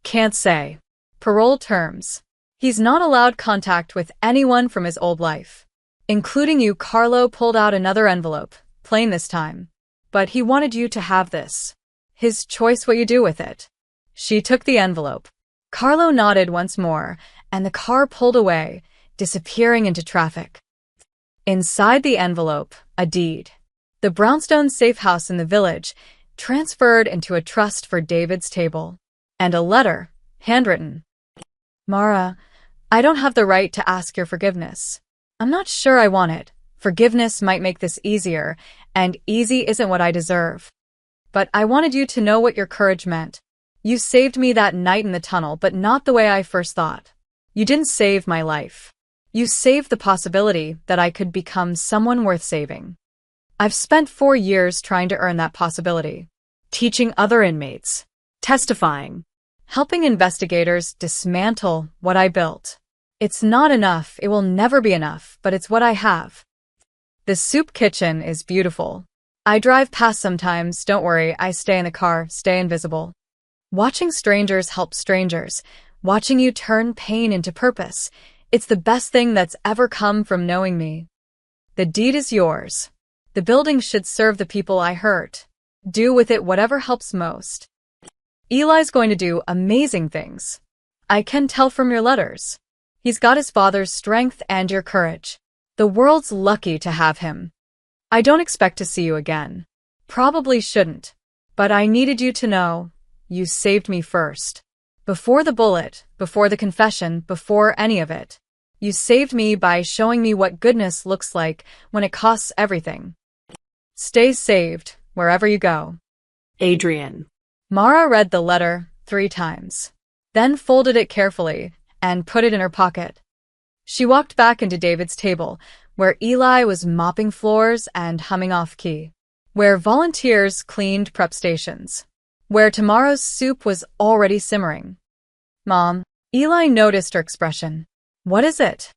Can't say. Parole terms. He's not allowed contact with anyone from his old life. Including you. Carlo pulled out another envelope, plain this time. But he wanted you to have this. His choice what you do with it. She took the envelope. Carlo nodded once more, and the car pulled away, disappearing into traffic. Inside the envelope, a deed. The brownstone safe house in the village, transferred into a trust for David's table. And a letter, handwritten. Mara, I don't have the right to ask your forgiveness. I'm not sure I want it. Forgiveness might make this easier, and easy isn't what I deserve. But I wanted you to know what your courage meant. You saved me that night in the tunnel, but not the way I first thought. You didn't save my life. You saved the possibility that I could become someone worth saving. I've spent 4 years trying to earn that possibility. Teaching other inmates. Testifying. Helping investigators dismantle what I built. It's not enough, it will never be enough, but it's what I have. The soup kitchen is beautiful. I drive past sometimes, don't worry, I stay in the car, stay invisible. Watching strangers help strangers, watching you turn pain into purpose, it's the best thing that's ever come from knowing me. The deed is yours. The building should serve the people I hurt. Do with it whatever helps most. Eli's going to do amazing things. I can tell from your letters. He's got his father's strength and your courage. The world's lucky to have him. I don't expect to see you again. Probably shouldn't. But I needed you to know, you saved me first. Before the bullet, before the confession, before any of it. You saved me by showing me what goodness looks like when it costs everything. Stay saved, wherever you go. Adrian. Mara read the letter 3 times. Then folded it carefully and put it in her pocket. She walked back into David's table, where Eli was mopping floors and humming off-key, where volunteers cleaned prep stations, where tomorrow's soup was already simmering. Mom, Eli noticed her expression. What is it?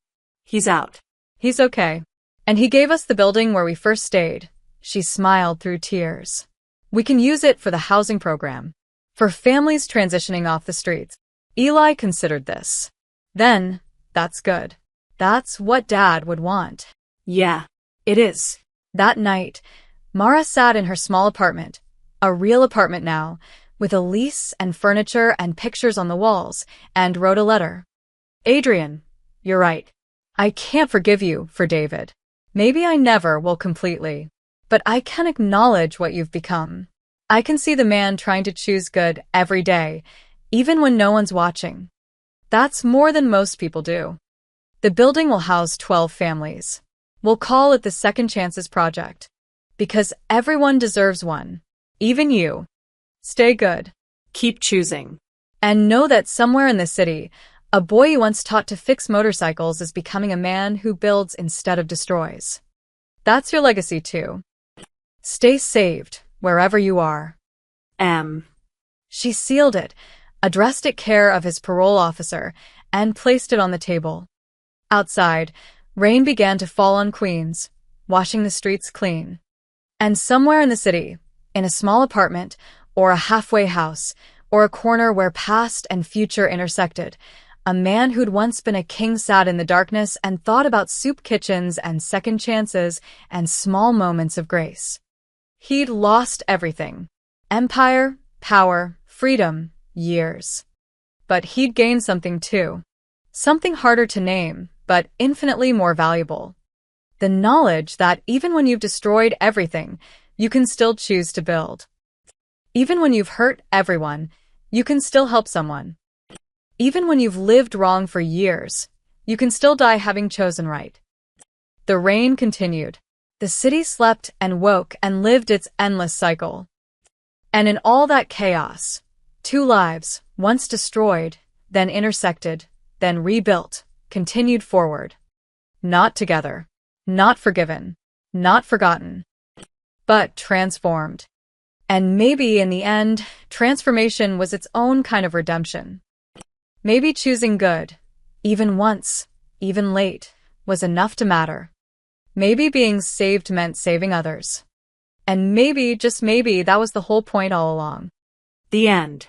He's out. He's okay. And he gave us the building where we first stayed. She smiled through tears. We can use it for the housing program, for families transitioning off the streets. Eli considered this. Then, that's good. That's what Dad would want. Yeah, it is. That night, Mara sat in her small apartment, a real apartment now, with a lease and furniture and pictures on the walls, and wrote a letter. Adrian, you're right. I can't forgive you for David. Maybe I never will completely. But I can acknowledge what you've become. I can see the man trying to choose good every day, even when no one's watching. That's more than most people do. The building will house 12 families. We'll call it the Second Chances Project. Because everyone deserves one. Even you. Stay good. Keep choosing. And know that somewhere in the city, a boy you once taught to fix motorcycles is becoming a man who builds instead of destroys. That's your legacy too. Stay saved, wherever you are. She sealed it, addressed it care of his parole officer, and placed it on the table. Outside, rain began to fall on Queens, washing the streets clean. And somewhere in the city, in a small apartment, or a halfway house, or a corner where past and future intersected, a man who'd once been a king sat in the darkness and thought about soup kitchens and second chances and small moments of grace. He'd lost everything. Empire, power, freedom, years. But he'd gained something too. Something harder to name, but infinitely more valuable. The knowledge that even when you've destroyed everything, you can still choose to build. Even when you've hurt everyone, you can still help someone. Even when you've lived wrong for years, you can still die having chosen right. The rain continued. The city slept and woke and lived its endless cycle. And in all that chaos, two lives, once destroyed, then intersected, then rebuilt, continued forward. Not together, not forgiven, not forgotten, but transformed. And maybe in the end, transformation was its own kind of redemption. Maybe choosing good, even once, even late, was enough to matter. Maybe being saved meant saving others. And maybe, just maybe, that was the whole point all along. The end.